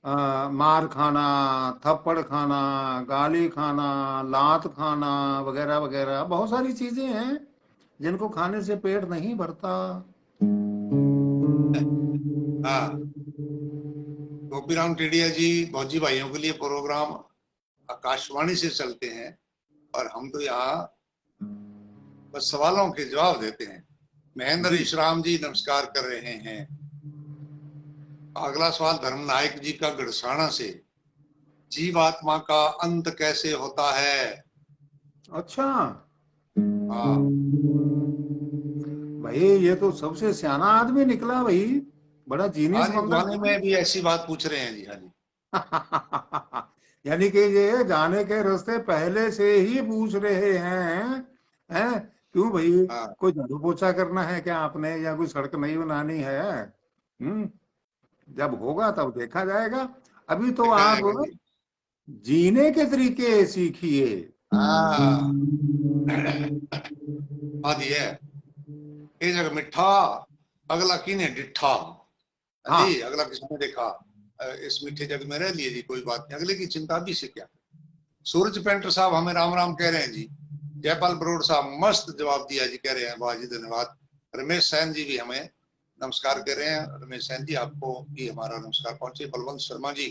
Speaker 1: मार खाना, थप्पड़ खाना, गाली खाना, लात खाना, वगैरह वगैरह, बहुत सारी चीजें हैं जिनको खाने से पेट नहीं भरता।
Speaker 2: हाँ, गोपीराम टेडिया जी, भौजी भाइयों के लिए प्रोग्राम आकाशवाणी से चलते हैं और हम तो यहाँ बस सवालों के जवाब देते हैं। महेंद्र
Speaker 1: जी,
Speaker 2: इशराम जी नमस्कार कर रहे हैं। अगला सवाल धर्म नायक जी का गड़साना से, जीवात्मा का अंत कैसे होता है?
Speaker 1: अच्छा
Speaker 2: हाँ,
Speaker 1: भाई, ये तो सबसे सियाना आदमी निकला भाई, बड़ा जीनियस
Speaker 2: आज
Speaker 1: बंदा
Speaker 2: जमाने
Speaker 1: है।
Speaker 2: में भी ऐसी बात पूछ रहे हैं जी। हाँ जी,
Speaker 1: यानी कि ये जाने के रास्ते पहले से ही पूछ रहे हैं क्यों भाई?
Speaker 2: हाँ,
Speaker 1: कोई झाड़ू पोछा करना है क्या आपने, या कोई सड़क नई बनानी है? जब होगा तब देखा जाएगा। अभी तो
Speaker 2: देखा
Speaker 1: आप
Speaker 2: जाएगा जी।
Speaker 1: जीने के तरीके सीखिए।
Speaker 2: हाँ, बात ये है, ये जगह मिठा, अगला किने डिठा। हाँ जी,
Speaker 1: हाँ,
Speaker 2: अगला किसने देखा, इस मीठे जग में रह लिए जी, कोई बात नहीं, अगले की चिंता भी से क्या। सूरज पेंटर साहब हमें राम राम कह रहे हैं जी। जयपाल बरोड़ साहब मस्त जवाब दिया जी, कह रहे हैं वाह जी धन्यवाद। रमेश सैन जी भी हमें नमस्कार कर रहे हैं, रमेश सैन जी आपको भी हमारा नमस्कार पहुंचे। बलवंत शर्मा जी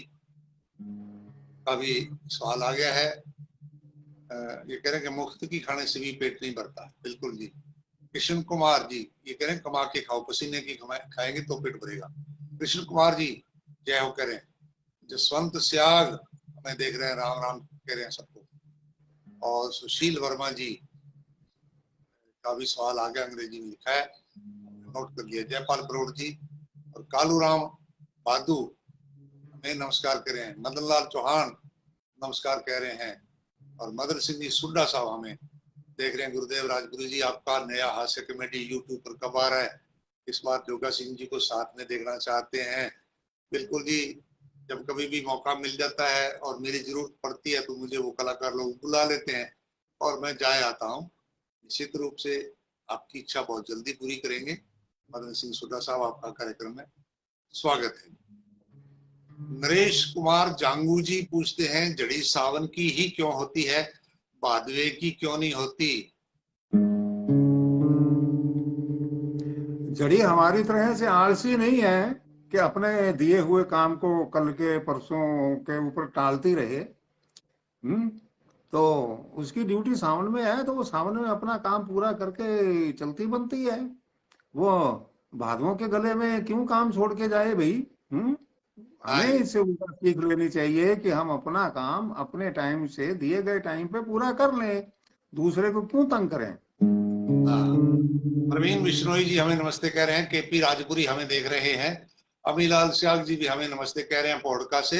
Speaker 2: का भी सवाल आ गया है, ये कह रहे हैं कि मुफ्त की खाने से भी पेट नहीं भरता, बिल्कुल जी। कृष्ण कुमार जी ये कह रहे हैं कमा के खाओ, पसीने की खाएंगे तो पेट भरेगा। कृष्ण कुमार जी जय हो करें। जसवंत स्याग हमें देख रहे हैं, राम राम कह रहे हैं सबको। और सुशील वर्मा जी का भी सवाल आ गया, अंग्रेजी में लिखा है, नोट कर लिया। जयपाल बरोड़ जी और कालू राम बादू हमें नमस्कार कर रहे हैं। मदन लाल चौहान नमस्कार कह रहे हैं, और मदन सिंह जी सुड्डा साहब हमें देख रहे हैं। गुरुदेव राजगुरु जी आपका नया हास्य कमेटी यूट्यूब पर कब आ रहा है? इस बार योगा सिंह जी को साथ में देखना चाहते हैं। बिल्कुल जी, जब कभी भी मौका मिल जाता है और मेरी जरूरत पड़ती है तो मुझे वो कलाकार लोग बुला लेते हैं और मैं जाए आता हूँ। निश्चित रूप से आपकी इच्छा बहुत जल्दी पूरी करेंगे। मदन सिंह सुड्डा साहब आपका कार्यक्रम में स्वागत है। नरेश कुमार जांगू जी पूछते हैं, जड़ी सावन की ही क्यों होती है, भादवे की क्यों नहीं होती?
Speaker 1: जड़ी हमारी तरह से आलसी नहीं है कि अपने दिए हुए काम को कल के परसों के ऊपर टालती रहे। हम्म तो उसकी ड्यूटी सावन में है तो वो सावन में अपना काम पूरा करके चलती बनती है। वो भादवों के गले में क्यों काम छोड़ के जाए भाई? हम्म
Speaker 2: हाँ
Speaker 1: हमें
Speaker 2: जी,
Speaker 1: इससे उल्टा सीख लेनी चाहिए कि हम अपना काम अपने टाइम से दिए गए टाइम पे पूरा कर लें, दूसरे को क्यों तंग करें।
Speaker 2: हाँ। प्रवीण बिश्नोई जी हमें नमस्ते कह रहे हैं। केपी राजपुरी हमें देख रहे हैं। अमीलाल सियाग जी भी हमें नमस्ते कह रहे हैं पोड़का से।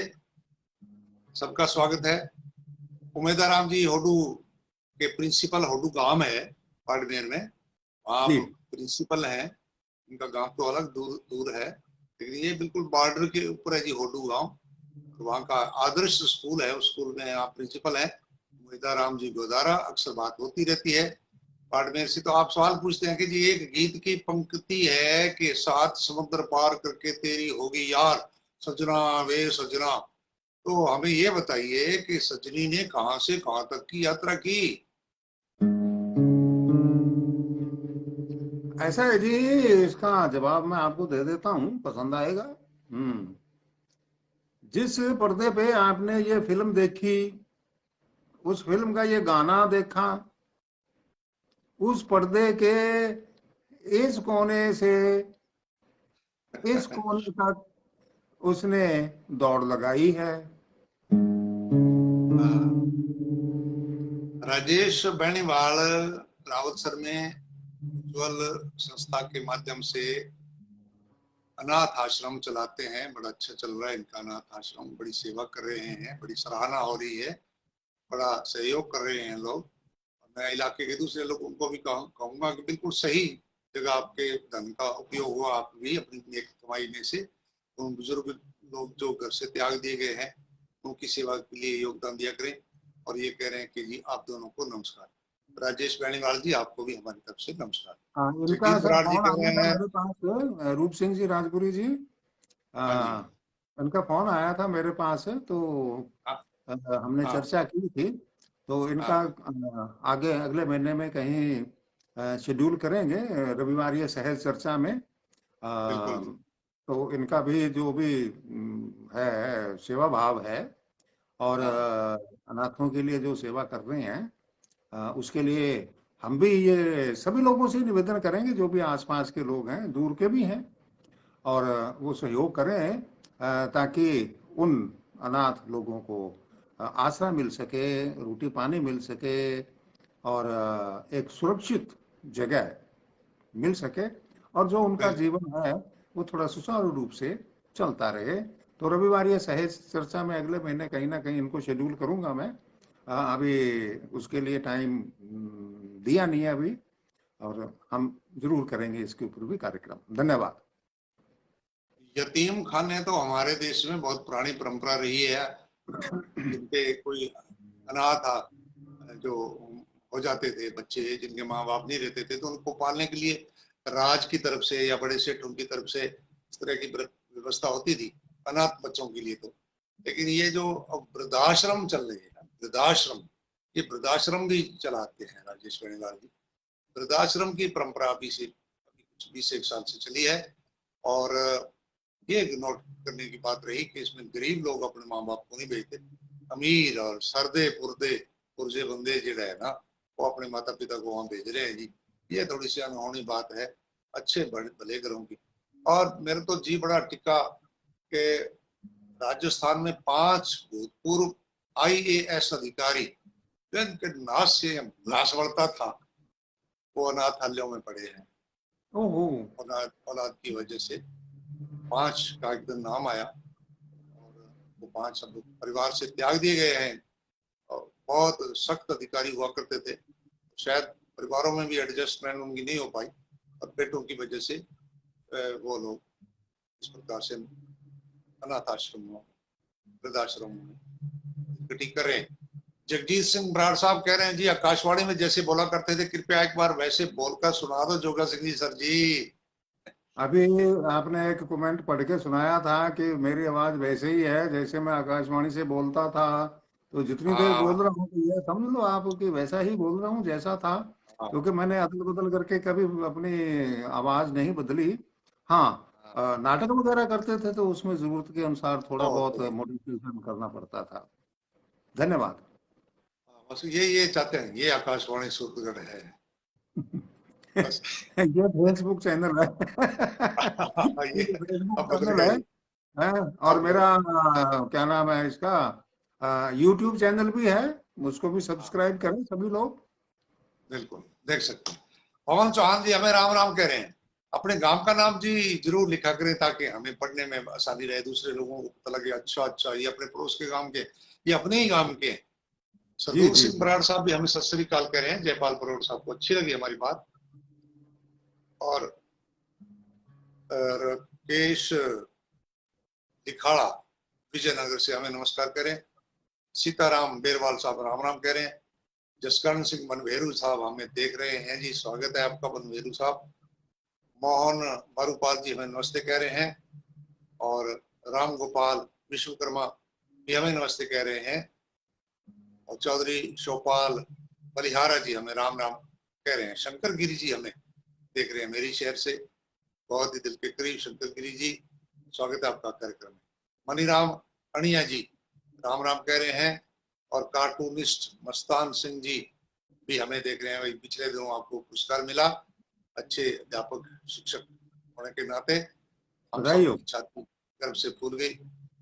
Speaker 2: सबका स्वागत है। उमेदा राम जी होडू के प्रिंसिपल, होडू गांव है बाड़मेर में, वहां आप
Speaker 1: जी,
Speaker 2: प्रिंसिपल हैं। इनका गांव तो अलग दूर दूर है, लेकिन ये बिल्कुल बॉर्डर के ऊपर है जी, होडू गांव। वहाँ का आदर्श स्कूल है, उस स्कूल में आप प्रिंसिपल हैं मोहिता राम जी गोदारा। अक्सर बात होती रहती है बाड़मेर से। तो आप सवाल पूछते हैं कि जी एक गीत की पंक्ति है कि सात समुद्र पार करके तेरी होगी यार सजना वे सजना। तो हमें ये बताइए कि सजनी ने कहां से कहां तक की यात्रा की?
Speaker 1: ऐसा है जी, इसका जवाब मैं आपको दे देता हूँ, पसंद आएगा। जिस पर्दे पे आपने ये फिल्म देखी, उस फिल्म का ये गाना देखा, उस पर्दे के इस कोने से इस कोने तक उसने दौड़ लगाई है।
Speaker 2: राजेश बेनीवाल रावतसर में उज्ज्वल संस्था के माध्यम से अनाथ आश्रम चलाते हैं। बड़ा अच्छा चल रहा है इनका अनाथ आश्रम, बड़ी सेवा कर रहे हैं, बड़ी सराहना हो रही है, बड़ा सहयोग कर रहे हैं लोग। मैं इलाके के दूसरे लोगों को भी कहूंगा कि बिल्कुल सही जगह आपके धन का उपयोग हुआ। आप भी अपनी एक कमाई में से उन बुजुर्ग लोग जो घर से त्याग दिए गए हैं उनकी सेवा के लिए योगदान दिया करें। और ये कह रहे हैं कि जी आप दोनों को नमस्कार। राजेश बेनीवाल जी आपको भी हमारी तरफ से नमस्कार।
Speaker 1: हाँ, इनका
Speaker 2: जगदीश
Speaker 1: सर
Speaker 2: बराड़ जी
Speaker 1: फोन
Speaker 2: कह
Speaker 1: आया
Speaker 2: रहे
Speaker 1: था
Speaker 2: हैं।
Speaker 1: मेरे पास, रूप सिंह जी राजपुरी जी।
Speaker 2: हाँ जी।
Speaker 1: आ, इनका फोन आया था मेरे पास, तो
Speaker 2: हाँ
Speaker 1: हमने
Speaker 2: हाँ
Speaker 1: चर्चा की थी। तो इनका
Speaker 2: हाँ,
Speaker 1: आगे अगले महीने में कहीं शेड्यूल करेंगे, रविवार ये सहज चर्चा में।
Speaker 2: बिल्कुल जी।
Speaker 1: तो इनका भी जो भी है सेवा भाव है, और
Speaker 2: हाँ
Speaker 1: अनाथों के लिए जो सेवा कर रहे हैं, उसके लिए हम भी ये सभी लोगों से निवेदन करेंगे, जो भी आसपास के लोग हैं, दूर के भी हैं, और वो सहयोग करें, ताकि उन अनाथ लोगों को आसरा मिल सके, रोटी पानी मिल सके, और एक सुरक्षित जगह मिल सके, और जो उनका
Speaker 2: बिल्कुल।
Speaker 1: जीवन है वो थोड़ा सुचारू रूप से चलता रहे। तो रविवार ये सहज चर्चा में अगले महीने कहीं ना कहीं इनको शेड्यूल करूंगा मैं। अभी उसके लिए टाइम दिया नहीं है अभी, और हम जरूर करेंगे इसके ऊपर भी कार्यक्रम। धन्यवाद।
Speaker 2: यतीम खाने तो हमारे देश में बहुत पुरानी परंपरा रही है। जिनके कोई अनाथ जो हो जाते थे बच्चे, जिनके माँ बाप नहीं रहते थे, तो उनको पालने के लिए राज की तरफ से या बड़े सेठों की तरफ से इस तरह की व्यवस्था होती थी अनाथ बच्चों के लिए। तो लेकिन ये जो अब वृद्धाश्रम चल रहे हैं, वृद्धाश्रम, ये वृद्धाश्रम भी चलाते हैं राजेश बेनीवाल जी। वृद्धाश्रम की परंपरा अभी से कुछ 20 एक साल से चली है। और ये नोट करने की बात रही कि इसमें गरीब लोग अपने माँ बाप को नहीं भेजते, अमीर और सरदे पुरदे पुरजे बंदे जो है ना, वो अपने माता पिता को वहां भेज रहे हैं जी। ये थोड़ी सी अनहोनी बात है अच्छे भले घरों की। और मेरे तो जी बड़ा टिका कि राजस्थान में 5 भूतपूर्व IAS अधिकारी जिनके नाश से नाश बढ़ता था, वो अनाथालयों में पड़े हैं।
Speaker 1: ओहो।
Speaker 2: औलाद की वजह से 5 का एकदम नाम आया, और वो 5 सब परिवार से त्याग दिए गए हैं। और बहुत सख्त अधिकारी हुआ करते थे, शायद परिवारों में भी एडजस्टमेंट उनकी नहीं हो पाई, और बेटों की वजह से वो लोग इस प्रकार से अनाथ आश्रमों, वृद्धाश्रमों में गति कर रहे हैं। जगजीत सिंह बराड़ साहब कह रहे हैं जी आकाशवाणी में जैसे बोला करते थे कृपया एक बार वैसे बोलकर सुना दो जोगा सिंह जी सर जी।
Speaker 1: अभी आपने एक कमेंट पढ़ के सुनाया था कि मेरी आवाज वैसे ही है जैसे मैं आकाशवाणी से बोलता था। तो जितनी देर बोल
Speaker 2: हाँ
Speaker 1: रहा हूँ, तो ये समझ लो आप कि वैसा ही बोल रहा हूँ जैसा था।
Speaker 2: हाँ
Speaker 1: क्योंकि मैंने अदल बदल करके कभी अपनी आवाज नहीं बदली। हाँ,
Speaker 2: हाँ।
Speaker 1: नाटक वगैरह करते थे तो उसमें जरूरत के अनुसार थोड़ा बहुत
Speaker 2: तो
Speaker 1: मॉडिफिकेशन करना पड़ता था। धन्यवाद।
Speaker 2: बस ये चाहते हैं, ये आकाशवाणी सूरतगढ़ है बस।
Speaker 1: ये फेसबुक चैनल है।
Speaker 2: ये
Speaker 1: ये फेसबुक
Speaker 2: अब बदल
Speaker 1: चैनल
Speaker 2: गया
Speaker 1: है।
Speaker 2: जी।
Speaker 1: हैं? और
Speaker 2: अब
Speaker 1: मेरा क्या नाम है इसका, यूट्यूब चैनल भी है, उसको भी
Speaker 2: हाँ,
Speaker 1: सब्सक्राइब करें सभी लोग।
Speaker 2: बिल्कुल देख सकते हैं। पवन चौहान जी हमें राम राम कह रहे हैं। अपने गांव का नाम जी जरूर लिखा करें ताकि हमें पढ़ने में आसानी रहे, दूसरे लोगों को पता लगे अच्छा अच्छा ये अपने पड़ोस के गांव के, ये अपने ही गांव के हैं।
Speaker 1: जी
Speaker 2: सरदूल
Speaker 1: जी
Speaker 2: सिंह
Speaker 1: जी।
Speaker 2: बराड़ साहब भी हमें सत श्री अकाल कह रहे हैं। जयपाल बरोड़ साहब को अच्छी लगी हमारी बात। और राकेश लिखाड़ा विजयनगर से हमें नमस्कार करें। सीताराम बेरवाल साहब राम राम कह रहे हैं। जसकरण सिंह बनवेरू साहब हमें देख रहे हैं जी, स्वागत है आपका बनवेरू साहब। मोहन मारूपाल जी हमें नमस्ते कह रहे हैं और राम गोपाल विश्वकर्मा भी हमें नमस्ते कह रहे हैं और चौधरी शोपाल बलिहारा जी हमें राम राम कह रहे हैं। शंकर गिरी जी हमें देख रहे हैं मेरी शहर से, बहुत ही दिल के करीब शंकर गिरी जी, स्वागत है आपका कार्यक्रम में। मनीराम अणिया जी राम राम कह रहे हैं और कार्टूनिस्ट मस्तान सिंह जी भी हमें देख रहे हैं। भाई पिछले दिनों आपको पुरस्कार मिला अच्छे अध्यापक शिक्षक होने के नाते, हम
Speaker 1: बधाई हो।
Speaker 2: सब छात्र गर्व से फूल गई।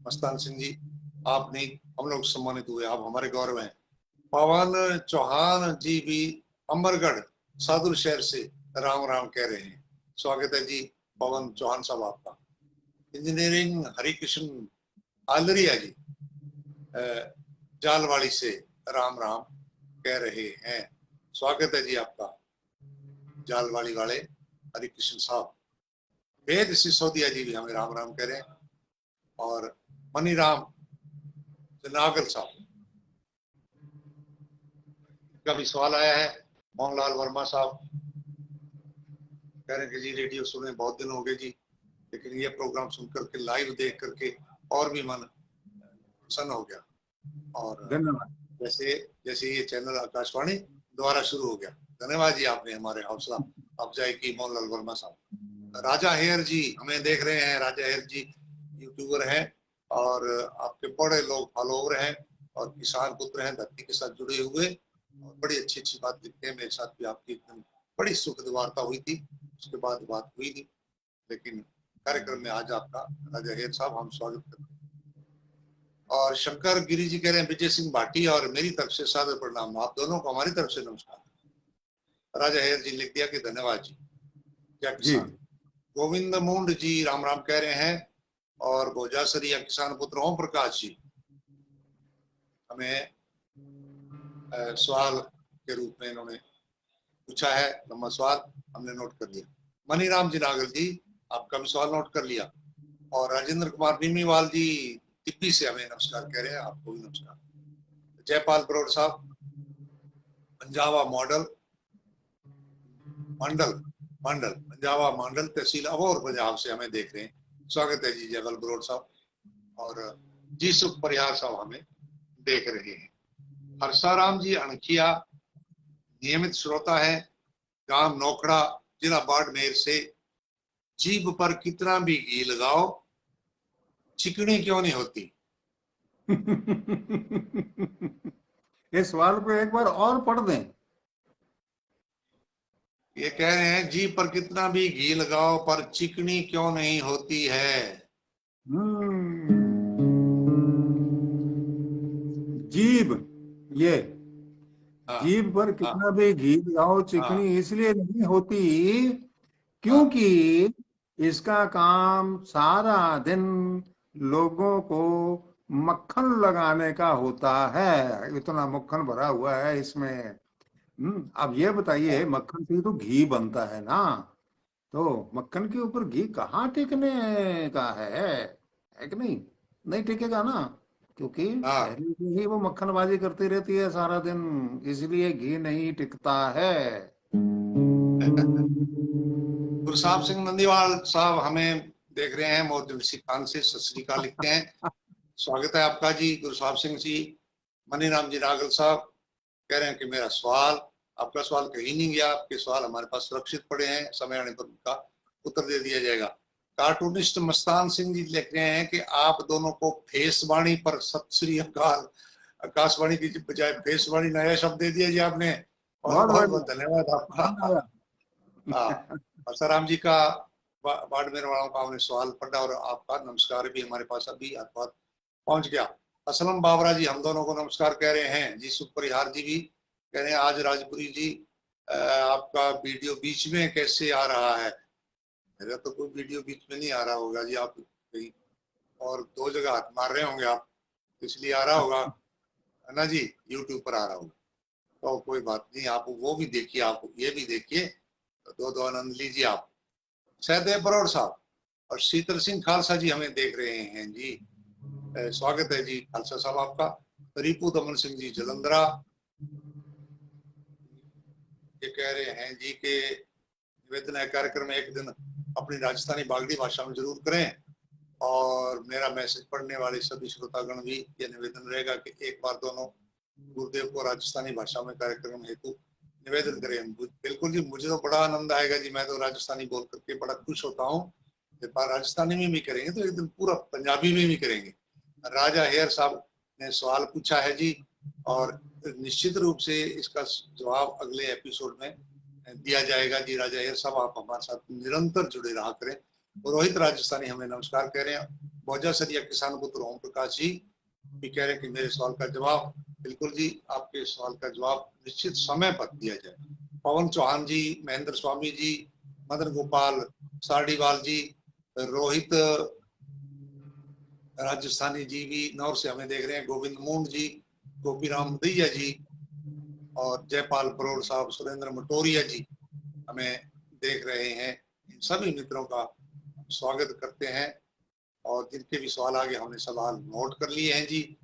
Speaker 2: मस्तान सिंह जी आप नहीं, हम लोग सम्मानित हुए, आप हमारे गौरव हैं। पवन चौहान जी भी अमरगढ़ सादुल शहर से राम राम कह रहे हैं, स्वागत है जी पवन चौहान साहब आपका। इंजीनियरिंग हरिकृष्ण आलरिया जी जालवाड़ी से राम राम कह रहे हैं, स्वागत है जी आपका जालवाड़ी वाले हरिकृष्ण साहब। वेद सिसोदिया जी भी हमें राम राम कह रहे हैं और मनीराम नागल साहब का भी सवाल आया है। मोहनलाल वर्मा साहब कह रहे हैं कि जी रेडियो सुने बहुत दिन हो गए जी, लेकिन ये प्रोग्राम सुन करके लाइव देख करके और भी मन प्रसन्न हो गया। और
Speaker 1: धन्यवाद।
Speaker 2: जैसे जैसे ये चैनल आकाशवाणी द्वारा शुरू हो गया, धन्यवाद जी आपने हमारे हौसला अफजाई की मोहनलाल वर्मा साहब। राजा हेयर जी हमें देख रहे हैं, राजा हेयर जी यूट्यूबर हैं और आपके बड़े लोग फॉलोवर हैं और किसान पुत्र हैं, धरती के साथ जुड़े हुए और बड़ी अच्छी अच्छी बात लिखते हैं। मेरे साथ भी आपकी एकदम बड़ी सुखद वार्ता हुई थी, उसके बाद बात हुई थी, लेकिन कार्यक्रम में आज आपका राजा हेयर साहब हम स्वागत करते हैं। और शंकर गिरी जी कह रहे हैं विजय सिंह भाटी और मेरी तरफ से सादर प्रणाम, आप दोनों को हमारी तरफ से नमस्कार। राजा हेयर जी लिख दिया कि धन्यवाद जी, क्या
Speaker 1: जी
Speaker 2: किसान। गोविंद मुंड जी राम राम कह रहे हैं और भोजासरिया किसान पुत्र ओम प्रकाश जी हमें सवाल के रूप में इन्होंने पूछा है, लंबा सवाल हमने नोट कर लिया। मनीराम जी नागल जी आपका भी सवाल नोट कर लिया और राजेंद्र कुमार नीमीवाल जी तिब्बी से हमें नमस्कार कह रहे हैं, आपको भी नमस्कार। जयपाल बरोड़ साहब पंजाबा मॉडल मंडल मंडल पंजाबा मंडल तहसील अबोहर पंजाब से हमें देख रहे हैं, स्वागत है जी जयपाल बरोड़ साहब। और जी सुख परिहार साहब हमें देख रहे हैं। हर्षाराम जी अणखिया नियमित श्रोता है, गांव नोखड़ा जिला बाड़मेर से। जीभ पर कितना भी घी लगाओ चिकनी क्यों नहीं होती।
Speaker 1: इस सवाल को एक बार और पढ़ दें।
Speaker 2: ये कह रहे हैं जीभ पर कितना भी घी लगाओ पर चिकनी क्यों नहीं होती है।
Speaker 1: जीभ, ये
Speaker 2: हाँ
Speaker 1: जीभ पर
Speaker 2: हाँ
Speaker 1: कितना भी घी लगाओ
Speaker 2: हाँ
Speaker 1: चिकनी इसलिए नहीं होती
Speaker 2: हाँ
Speaker 1: क्योंकि इसका काम सारा दिन लोगों को मक्खन लगाने का होता है, इतना मक्खन भरा हुआ है इसमें। अब ये बताइए,
Speaker 2: हाँ।
Speaker 1: मक्खन से ही तो घी बनता है ना, तो मक्खन के ऊपर घी कहाँ टिकने का है कि नहीं? नहीं टिकेगा ना, क्योंकि
Speaker 2: हाँ।
Speaker 1: पहले से ही वो मक्खनबाजी करती रहती है सारा दिन, इसलिए घी नहीं टिकता है।
Speaker 2: गुरसाहिब सिंह नंदीवाल साहब हमें देख रहे हैं, मोहद्दिन खान से सत श्री अकाल लिखते हैं, स्वागत है आपका जी गुरसाहिब सिंह जी। मनीराम जी नागल साहब कह रहे हैं कि मेरा सवाल, आपका सवाल कहीं नहीं गया, आपके सवाल हमारे पास सुरक्षित पड़े हैं, समय आने पर उनका उत्तर दे दिया जाएगा। कार्टूनिस्ट मस्तान सिंह जी लिख रहे हैं कि आप दोनों को फेसवाणी पर सत श्री अकाल, आकाशवाणी की बजाय फेसवाणी नया शब्द दे दिया जी आपने, और
Speaker 1: बहुत
Speaker 2: बहुत बहुत
Speaker 1: बढ़िया,
Speaker 2: धन्यवाद
Speaker 1: आनंद
Speaker 2: आपका।
Speaker 1: आया।
Speaker 2: हाँ, आसाराम जी का बाड़मेर वालों का हमने सवाल पढ़ा और आपका नमस्कार भी हमारे पास अभी आपके पास पहुंच गया। असलम बाबरा जी हम दोनों को नमस्कार कह रहे हैं जी। सुख परिहार जी भी कह रहे हैं आज राजपुरी जी आपका वीडियो बीच में कैसे आ रहा है। मेरा तो कोई वीडियो बीच में नहीं आ रहा होगा जी, आप कहीं और दो जगह हाथ मार रहे होंगे आप, इसलिए आ रहा होगा, है ना जी, यूट्यूब पर आ रहा होगा। तो कोई बात नहीं, आप वो भी देखिए, आप ये भी देखिए, दो दो आनंद लीजिए आप। सहदेव बरोड़ साहब और शीतल सिंह खालसा जी हमें देख रहे हैं जी। स्वागत है जी खालसा साहब आपका। रिपू दमन सिंह जी जलंधरा ये कह रहे हैं जी के निवेदन है कार्यक्रम में एक दिन अपनी राजस्थानी बागड़ी भाषा में जरूर करें, और मेरा मैसेज पढ़ने वाले सभी श्रोतागण भी ये निवेदन रहेगा कि एक बार दोनों गुरुदेव को राजस्थानी भाषा में कार्यक्रम हेतु निवेदन करें। बिल्कुल जी, मुझे तो बड़ा आनंद आएगा जी, मैं तो राजस्थानी बोल करके बड़ा खुश होता हूँ। एक बार राजस्थानी में भी करेंगे तो एक दिन पूरा पंजाबी में भी करेंगे। राजा हेयर साहब ने सवाल पूछा है जी, और निश्चित रूप से इसका जवाब अगले एपिसोड में दिया जाएगा जी। राजा हेयर साहब आप हमारे साथ निरंतर जुड़े रहा करें। रोहित राजस्थानी हमें नमस्कार कह रहे हैं। बोजा सरिया किसान पुत्र ओम प्रकाश जी भी कह रहे हैं कि मेरे सवाल का जवाब, बिल्कुल जी आपके सवाल का जवाब निश्चित समय पर दिया जाए। पवन चौहान जी, महेंद्र स्वामी जी, मदन गोपाल सारडीवाल जी, रोहित राजस्थानी जी भी नौर से हमें देख रहे हैं, गोविंद मूंड जी, गोपीराम दैया जी और जयपाल बरोड़ साहब, सुरेंद्र मटोरिया जी हमें देख रहे हैं। इन सभी मित्रों का स्वागत करते हैं, और जिनके भी सवाल आगे हमने सवाल नोट कर लिए हैं जी,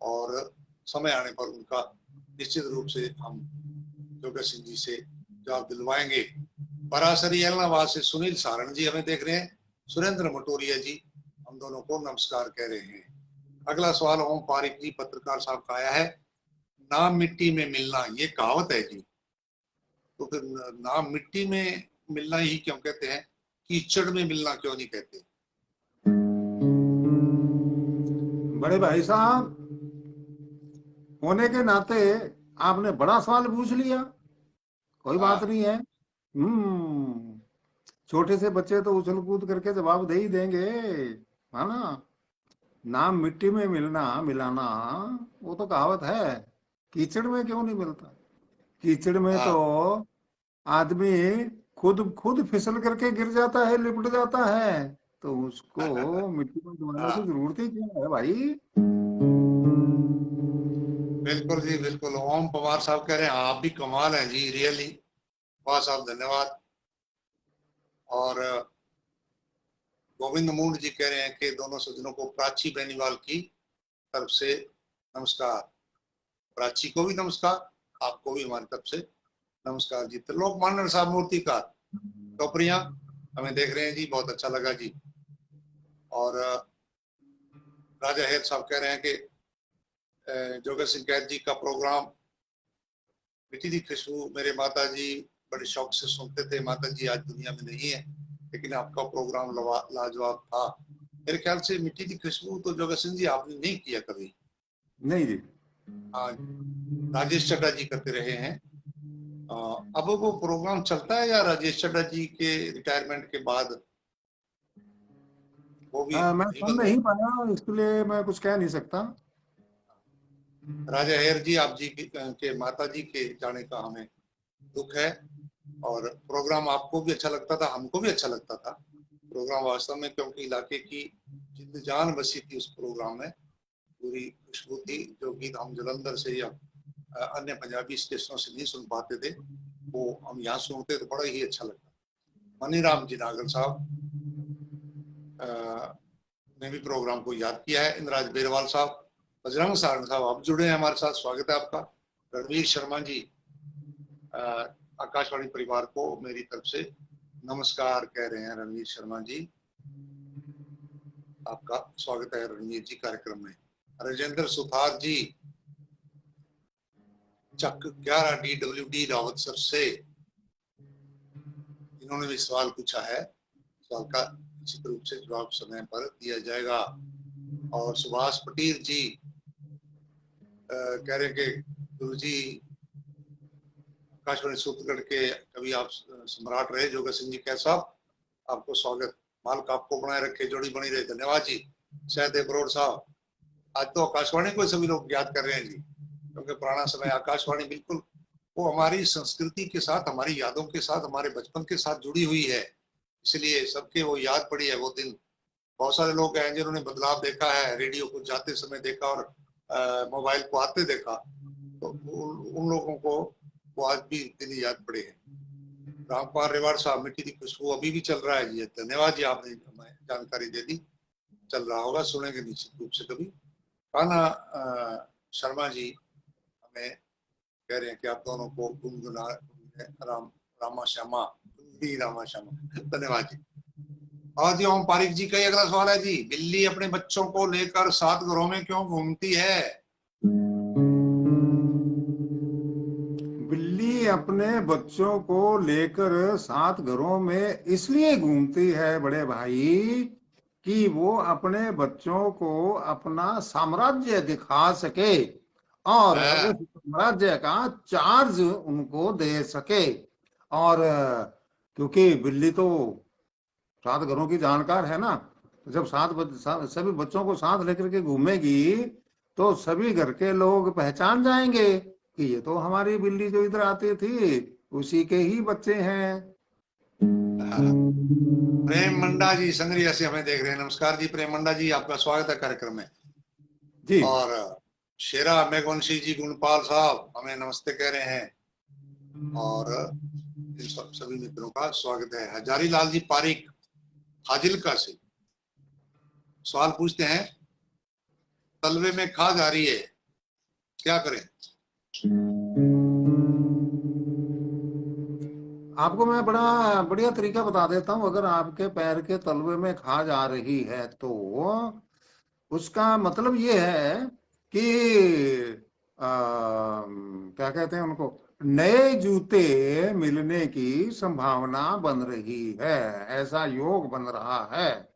Speaker 2: और समय आने पर उनका निश्चित रूप से हम जोगा सिंह जी से जवाब दिलवाएंगे। परासरी एलनाबाद से सुनील सारण जी हमें देख रहे हैं, सुरेंद्र मटोरिया जी हम दोनों को नमस्कार कह रहे हैं। अगला सवाल ओम पारिक जी पत्रकार साहब का आया है, नाम मिट्टी में मिलना ये कहावत है जी, तो फिर नाम मिट्टी में मिलना ही क्यों कहते हैं, कीचड़ में मिलना क्यों नहीं कहते?
Speaker 1: बड़े भाई साहब होने के नाते आपने बड़ा सवाल पूछ लिया। कोई बात
Speaker 2: हाँ
Speaker 1: नहीं है। छोटे से बच्चे तो उछल कूद करके जवाब दे ही देंगे, है ना। नाम मिट्टी में मिलना मिलाना वो तो कहावत है, कीचड़ में क्यों नहीं मिलता। कीचड़ में तो
Speaker 2: हाँ
Speaker 1: आदमी खुद खुद फिसल करके गिर जाता है, लिपट जाता है, तो उसको मिट्टी में डुबाने की
Speaker 2: हाँ
Speaker 1: जरूरत ही क्या है भाई।
Speaker 2: बिल्कुल जी बिल्कुल। ओम पवार साहब कह रहे हैं आप भी कमाल हैं जी, रियली वाह साहब धन्यवाद। और गोविंद मूंड जी कह रहे हैं कि दोनों सज्जनों को प्राची बेनीवाल की तरफ से नमस्कार। प्राची को भी नमस्कार, आपको भी हमारी तरफ से नमस्कार जी। त्रिलोक मानन साहब मूर्तिकार टोपरिया हमें देख रहे हैं जी, बहुत अच्छा लगा जी। और राजा हेर साहब कह रहे हैं कि जोगा सिंह कैद जी का प्रोग्राम मिट्टी दी खुशबू मेरे माता जी बड़े शौक से सुनते थे। माता जी आज दुनिया में नहीं है, लेकिन आपका प्रोग्राम लाजवाब था। मेरे ख्याल से मिट्टी दी खुशबू तो जोगा सिंह जी आपने नहीं किया कभी।
Speaker 1: नहीं जी।
Speaker 2: हाँ, राजेश चड्डा जी करते रहे हैं। अब वो प्रोग्राम चलता है या राजेश चड्डा जी के रिटायरमेंट के बाद वो भी
Speaker 1: मैं
Speaker 2: नहीं
Speaker 1: सुन
Speaker 2: बन रहे?
Speaker 1: नहीं पाया, इसलिए मैं कुछ कह नहीं सकता।
Speaker 2: राजा हेर जी आप जी के माता जी के जाने का हमें दुख है, और प्रोग्राम आपको भी अच्छा लगता था, हमको भी अच्छा लगता था प्रोग्राम वास्तव में, क्योंकि इलाके की जिंद जान बसी थी उस प्रोग्राम में, पूरी खुशबू थी। जो गीत हम जलंधर से या अन्य पंजाबी स्टेशनों से नहीं सुन पाते थे, वो हम यहाँ सुनते तो बड़ा ही अच्छा लगता। मनीराम जी नागल साहब ने भी प्रोग्राम को याद किया है। इंद्राज बेरवाल साहब, बजरंग सारण साहब आप जुड़े हैं हमारे साथ, स्वागत है आपका। रणवीर शर्मा जी आकाशवाणी परिवार को मेरी तरफ से नमस्कार कह रहे हैं। रणवीर शर्मा जी आपका स्वागत है रणवीर जी कार्यक्रम में। राजेंद्र सुथार जी चक 11 DWD रावतसर से, इन्होंने भी सवाल पूछा है, सवाल का निश्चित रूप से जवाब समय पर दिया जाएगा। और सुभाष पटेल जी कह रहे कि गुरु जी आकाशवाणी सूत्रगढ़ के कभी आप सम्राट रहे जोगा सिंह जी कैसा, आपको स्वागत। मालक आपको बनाए रखे, जोड़ी बनी रहे, धन्यवाद जी। सहदेव बरोड़ साहब, आज तो आकाशवाणी को सभी लोग याद कर रहे हैं जी, क्योंकि पुराना समय आकाशवाणी बिल्कुल वो हमारी संस्कृति के साथ, हमारी यादों के साथ, हमारे बचपन के साथ जुड़ी हुई है, इसलिए सबके वो याद पड़ी है वो दिन। बहुत सारे लोग हैं जिन्होंने बदलाव देखा है, रेडियो को जाते समय देखा और मोबाइल को आते देखा, तो उन लोगों को वो आज भी दिन याद पड़े हैं। रामपाल रेवाड़ साहब, मिट्टी की खुशबू अभी भी चल रहा है जी, धन्यवाद जी आपने हमें जानकारी दे दी। चल रहा होगा, सुनेंगे निश्चित रूप से कभी। कान्हा शर्मा जी हमें कह रहे हैं कि आप दोनों को गुनगुना राम रामा श्यामा रामा श्यामा, धन्यवाद जी। और जी ओम पारिक जी का अगला सवाल है जी, बिल्ली अपने बच्चों को लेकर 7 घरों में क्यों घूमती है?
Speaker 1: बिल्ली अपने बच्चों को लेकर 7 घरों में इसलिए घूमती है बड़े भाई कि वो अपने बच्चों को अपना साम्राज्य दिखा सके और उस साम्राज्य का चार्ज उनको दे सके। और क्योंकि बिल्ली तो 7 घरों की जानकार है ना, तो जब सभी बच्चों को साथ लेकर के घूमेगी तो सभी घर के लोग पहचान जाएंगे कि ये तो हमारी बिल्ली जो इधर आती थी उसी के ही बच्चे हैं।
Speaker 2: प्रेम मंडा जी संग्रिया से हमें देख रहे हैं। नमस्कार जी प्रेम मंडा जी, आपका स्वागत है कार्यक्रम में।
Speaker 1: जी।
Speaker 2: और शेरा मेघवंशी जी गुणपाल साहब हमें नमस्ते कह रहे हैं और इन सभी मित्रों का स्वागत है। हजारी लाल जी पारिक फाजिलका से सवाल पूछते हैं, तलवे में खाज आ रही है, क्या करें?
Speaker 1: आपको मैं बड़ा बढ़िया तरीका बता देता हूँ। अगर आपके पैर के तलवे में खाज आ रही है तो उसका मतलब ये है कि क्या कहते हैं उनको, नए जूते मिलने की संभावना बन रही है, ऐसा योग बन रहा है।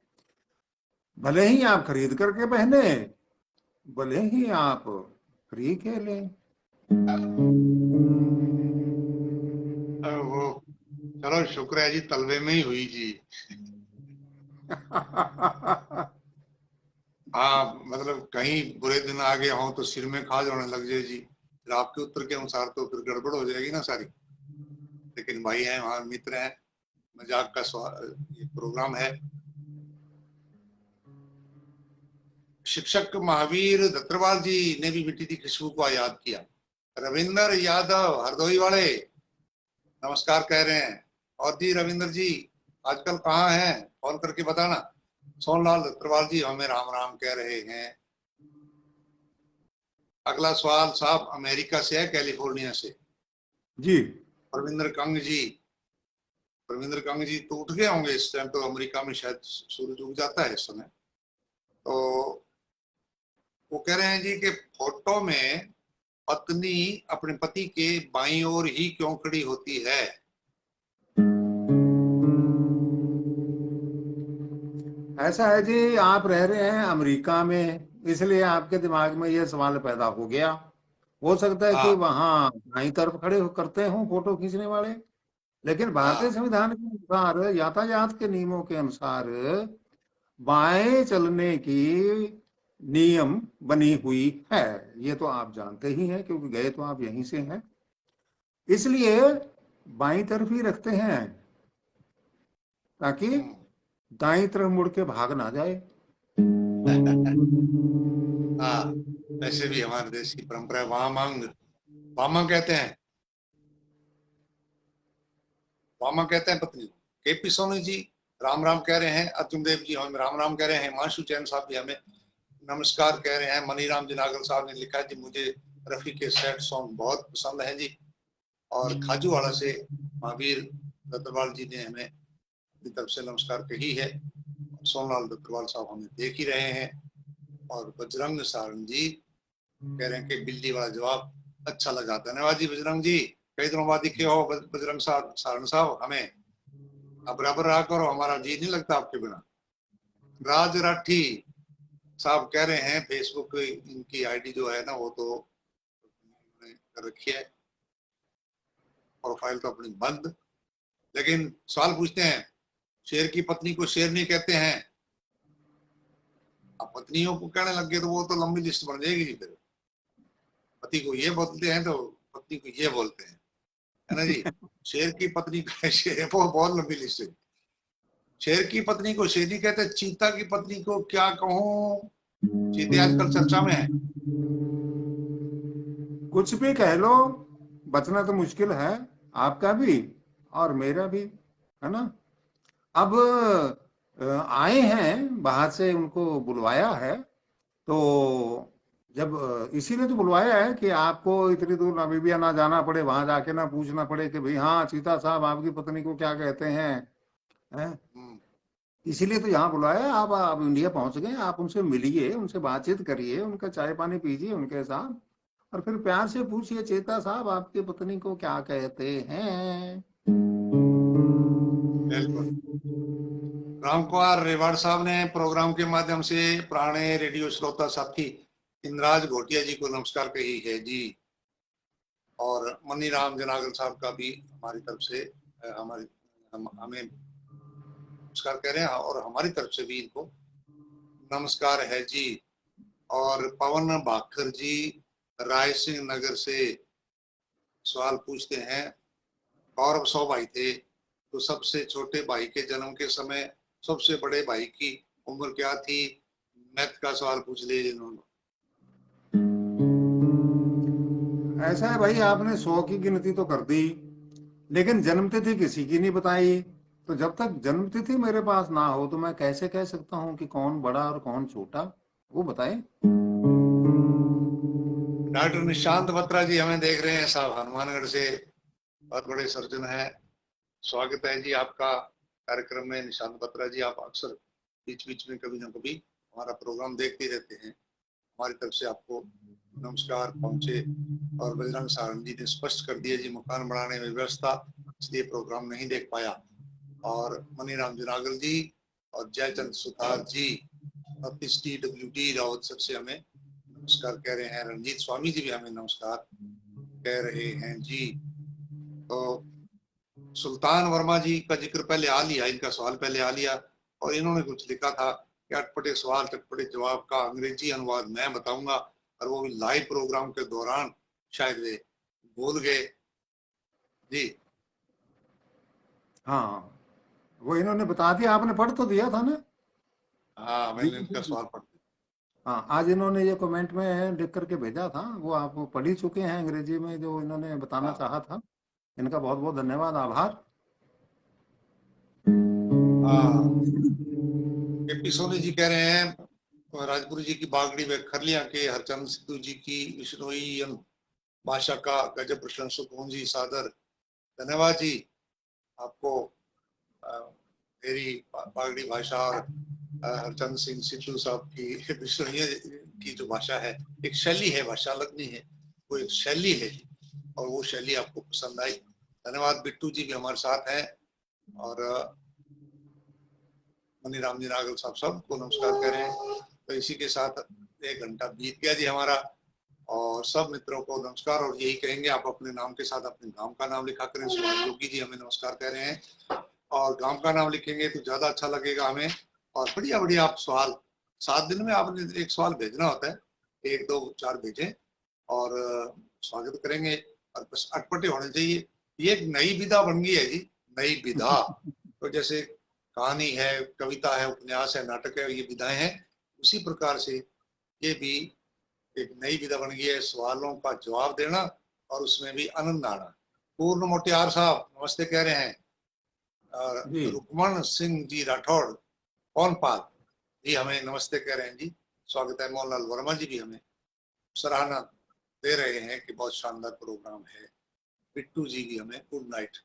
Speaker 1: भले ही आप खरीद करके पहने, भले ही आप फ्री खेलें।
Speaker 2: वो चलो शुक्र है जी तलवे में ही हुई जी। हाँ मतलब कहीं बुरे दिन आ गए हों तो सिर में खाज होने लग जाए जी, फिर आपके उत्तर के अनुसार तो फिर गड़बड़ हो जाएगी ना सारी। लेकिन भाई हैं, हमारे मित्र हैं, मजाक का ये प्रोग्राम है। शिक्षक महावीर दत्तरवाल जी ने भी मिट्टी की खुशबू को याद किया। रविंद्र यादव हरदोई वाले नमस्कार कह रहे हैं। और जी रविंद्र जी आजकल कहाँ हैं, कॉल करके बताना। सोनलाल दत्तरवाल जी हमें राम राम कह रहे हैं। अगला सवाल साहब अमेरिका से है, कैलिफोर्निया से।
Speaker 1: जी।
Speaker 2: परविंदर कंग जी, परविंदर कंग जी तो उठ गए होंगे इस टाइम, तो अमेरिका में शायद सूरज उग जाता है इस समय। तो वो कह रहे हैं जी कि फोटो में पत्नी अपने पति के बाईं ओर ही क्यों खड़ी होती है?
Speaker 1: ऐसा है जी, आप रह रहे हैं अमेरिका में, इसलिए आपके दिमाग में यह सवाल पैदा हो गया। हो सकता है कि
Speaker 2: हाँ
Speaker 1: वहां दाईं तरफ खड़े करते हों फोटो खींचने वाले, लेकिन भारतीय
Speaker 2: हाँ
Speaker 1: संविधान के अनुसार, यातायात के नियमों के अनुसार बाएं चलने की नियम बनी हुई है। ये तो आप जानते ही हैं क्योंकि गए तो आप यहीं से हैं, इसलिए बाईं तरफ ही रखते हैं ताकि दाईं तरफ मुड़ के भाग ना जाए।
Speaker 2: हाँ वैसे भी हमारे देश की परंपरा है, वामांग वामा कहते हैं, वामा कहते हैं पत्नी। केपी सोनी जी राम राम कह रहे हैं। अर्जुन देव जी हमें राम राम कह रहे हैं। हिमांशु जैन साहब भी हमें नमस्कार कह रहे हैं। मनीराम जी नागल साहब ने लिखा है जी, मुझे रफी के सैड सॉन्ग बहुत पसंद है जी। और खाजूवाड़ा से महावीर दत्तरवाल जी ने हमें अपनी तरफ से नमस्कार कही है। सोनलाल दत्तरवाल साहब हमें देख ही रहे हैं। और बजरंग सारण जी कह रहे हैं कि बिल्ली वाला जवाब अच्छा लगा। धन्यवाद जी बजरंग जी, कई दिनों बाद दिखे हो बजरंग साहब सारण साहब। हमें अब बराबर रहा करो, हमारा जी नहीं लगता आपके बिना। राज राठी साहब कह रहे हैं फेसबुक इनकी आईडी जो है ना वो तो कर रखी है, प्रोफाइल तो अपनी बंद। लेकिन सवाल पूछते हैं, शेर की पत्नी को शेर नहीं कहते हैं। अब पत्नियों को कहने लग गए तो वो तो लंबी लिस्ट बन जाएगी जी। फिर पति को ये बोलते हैं तो पत्नी को ये बोलते हैं, है ना जी। शेर की पत्नी का शेर वो बहुत लंबी लिस्ट है। शेर की पत्नी को शेर नहीं कहते, चीता की पत्नी को क्या कहूं, चीते आजकल चर्चा में है।
Speaker 1: कुछ भी कह लो, बचना तो मुश्किल है, आपका भी और मेरा भी, है ना। अब आए हैं बाहर से, उनको बुलवाया है। तो जब इसीलिए तो बुलवाया है कि आपको इतनी दूर नामीबिया ना जाना पड़े, वहां जाके ना पूछना पड़े कि भाई हाँ चीता साहब आपकी पत्नी को क्या कहते हैं।
Speaker 2: हम्म,
Speaker 1: इसीलिए तो यहाँ बुलाया है। आप इंडिया पहुंच गए, आप उनसे मिलिए, उनसे बातचीत करिए, उनका चाय पानी पीजिए उनके साथ, और फिर प्यार से पूछिए चेता साहब आपकी पत्नी को क्या कहते हैं।
Speaker 2: बिल्कुल। राम कुमार रेवाड़ साहब ने प्रोग्राम के माध्यम से पुराने रेडियो श्रोता साथी इंद्राज घोटिया जी को नमस्कार कही है जी। और मनी राम जनागल साहब का भी हमारी तरफ से हमारी हमें नमस्कार कह रहे हैं, और हमारी तरफ से भी इनको नमस्कार है जी। और पवन भाखर जी राय सिंह नगर से सवाल पूछते हैं, कौरव 100 भाई थे तो सबसे छोटे भाई के जन्म के समय सबसे बड़े भाई की उम्र क्या थी? मैथ का सवाल पूछ लिया जिन्होंने।
Speaker 1: ऐसा है भाई, आपने 100 की गिनती तो कर दी, लेकिन जन्म तिथि किसी की नहीं बताई। तो जब तक जन्म तिथि मेरे पास ना हो तो मैं कैसे कह सकता हूँ कि कौन बड़ा और कौन छोटा, वो बताए।
Speaker 2: डॉक्टर निशांत बत्रा जी हमें देख रहे हैं साहब, हनुमानगढ़ से, बहुत बड़े सर्जन है। स्वागत है जी आपका कार्यक्रम में निशांत बत्रा जी। आप अक्सर बीच बीच में कभी ना कभी हमारा प्रोग्राम देखते रहते हैं। हमारी तरफ से आपको नमस्कार पहुंचे। और बजरंग सारंग जी ने स्पष्ट कर दिया जी, मकान बनाने में व्यवस्था, इसलिए प्रोग्राम नहीं देख पाया। और मनीराम जुनागल जी और जयचंद सुतार जी TWD रावत सर से हमें नमस्कार कह रहे हैं। रंजीत स्वामी जी भी हमें नमस्कार कह रहे हैं जी। तो सुल्तान वर्मा जी का जिक्र पहले आ लिया, इनका सवाल पहले आ लिया, और इन्होंने कुछ लिखा था कि अटपटे सवाल चटपटे जवाब का अंग्रेजी अनुवाद मैं बताऊंगा, और वो भी लाइव प्रोग्राम के दौरान। शायद वे भूल गए जी।
Speaker 1: हाँ, वो इन्होंने बता दिया, आपने पढ़ तो दिया था ना।
Speaker 2: हाँ,
Speaker 1: जी
Speaker 2: मैंने इनका
Speaker 1: जी।
Speaker 2: सवाल पढ़ दिया।
Speaker 1: हाँ, आज इन्होंने ये कमेंट में लिख करके भेजा था, वो आप पढ़ ही चुके हैं अंग्रेजी में जो इन्होंने बताना
Speaker 2: हाँ
Speaker 1: चाहा था। इनका बहुत बहुत धन्यवाद, आभार।
Speaker 2: हाँ। केपी सोनी जी कह रहे हैं, राजपुरी जी की बागड़ी व खरलिया के हरचंद सिद्धू जी की विश्नोई भाषा का गजब प्रशंसक हूँ जी, सादर धन्यवाद जी आपको। मेरी बागड़ी भाषा और हरचंद सिंह सिद्धू साहब की विश्नोई की जो भाषा है, एक शैली है, भाषा अलग नहीं है, वो एक शैली है जी, और वो शैली आपको पसंद आई। धन्यवाद। बिट्टू जी भी हमारे साथ हैं, और मनी राम जी नागल साहब सबको नमस्कार कह रहे हैं। तो इसी के साथ 1 घंटा बीत गया जी हमारा, और सब मित्रों को नमस्कार, और यही कहेंगे आप अपने नाम के साथ अपने गांव का नाम लिखा करें। सुभाष जोगी जी हमें नमस्कार कह रहे हैं, और गांव का नाम लिखेंगे तो ज्यादा अच्छा लगेगा हमें। और बढ़िया बढ़िया आप सवाल, 7 दिन में आपने एक सवाल भेजना होता है, 1 2 4 भेजें, और स्वागत करेंगे। और बस अटपटे होने चाहिए। ये एक नई विधा बन गई है जी, नई विधा। तो जैसे कहानी है, कविता है, उपन्यास है, नाटक है, ये विधाएं हैं, उसी प्रकार से ये भी एक नई विधा बन गई है, सवालों का जवाब देना और उसमें भी आनंद आना। पूर्ण मोटियार साहब नमस्ते कह रहे हैं, और
Speaker 1: जी
Speaker 2: रुकमण सिंह जी राठौड़ कौनपाल जी हमें नमस्ते कह रहे हैं जी, स्वागत है। मोहनलाल वर्मा जी भी हमें सराहना दे रहे हैं कि बहुत शानदार प्रोग्राम है। बिट्टू जी भी हमें गुड नाइट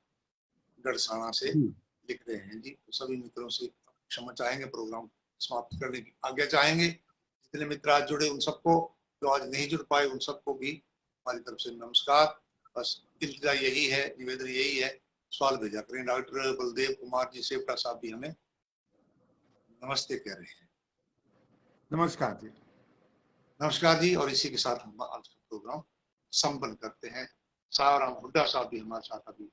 Speaker 2: गढ़साना से
Speaker 1: जी।
Speaker 2: लिख रहे हैं जी। तो सभी मित्रों से क्षमा चाहेंगे, प्रोग्राम समाप्त करने की आज्ञा चाहेंगे। जितने मित्र आज जुड़े उन सबको, जो आज नहीं जुड़ पाए उन सबको भी हमारी तरफ से नमस्कार। बस इल्तिजा यही है, निवेदन यही है, सवाल भेजा करें। डॉक्टर बलदेव कुमार जी सेवटा साहब भी हमें नमस्ते कह रहे हैं।
Speaker 1: नमस्कार जी।
Speaker 2: नमस्कार जी, और इसी के साथ हम आज का प्रोग्राम संपन्न करते हैं। सावराम हुड्डा साहब भी हमारे साथ अभी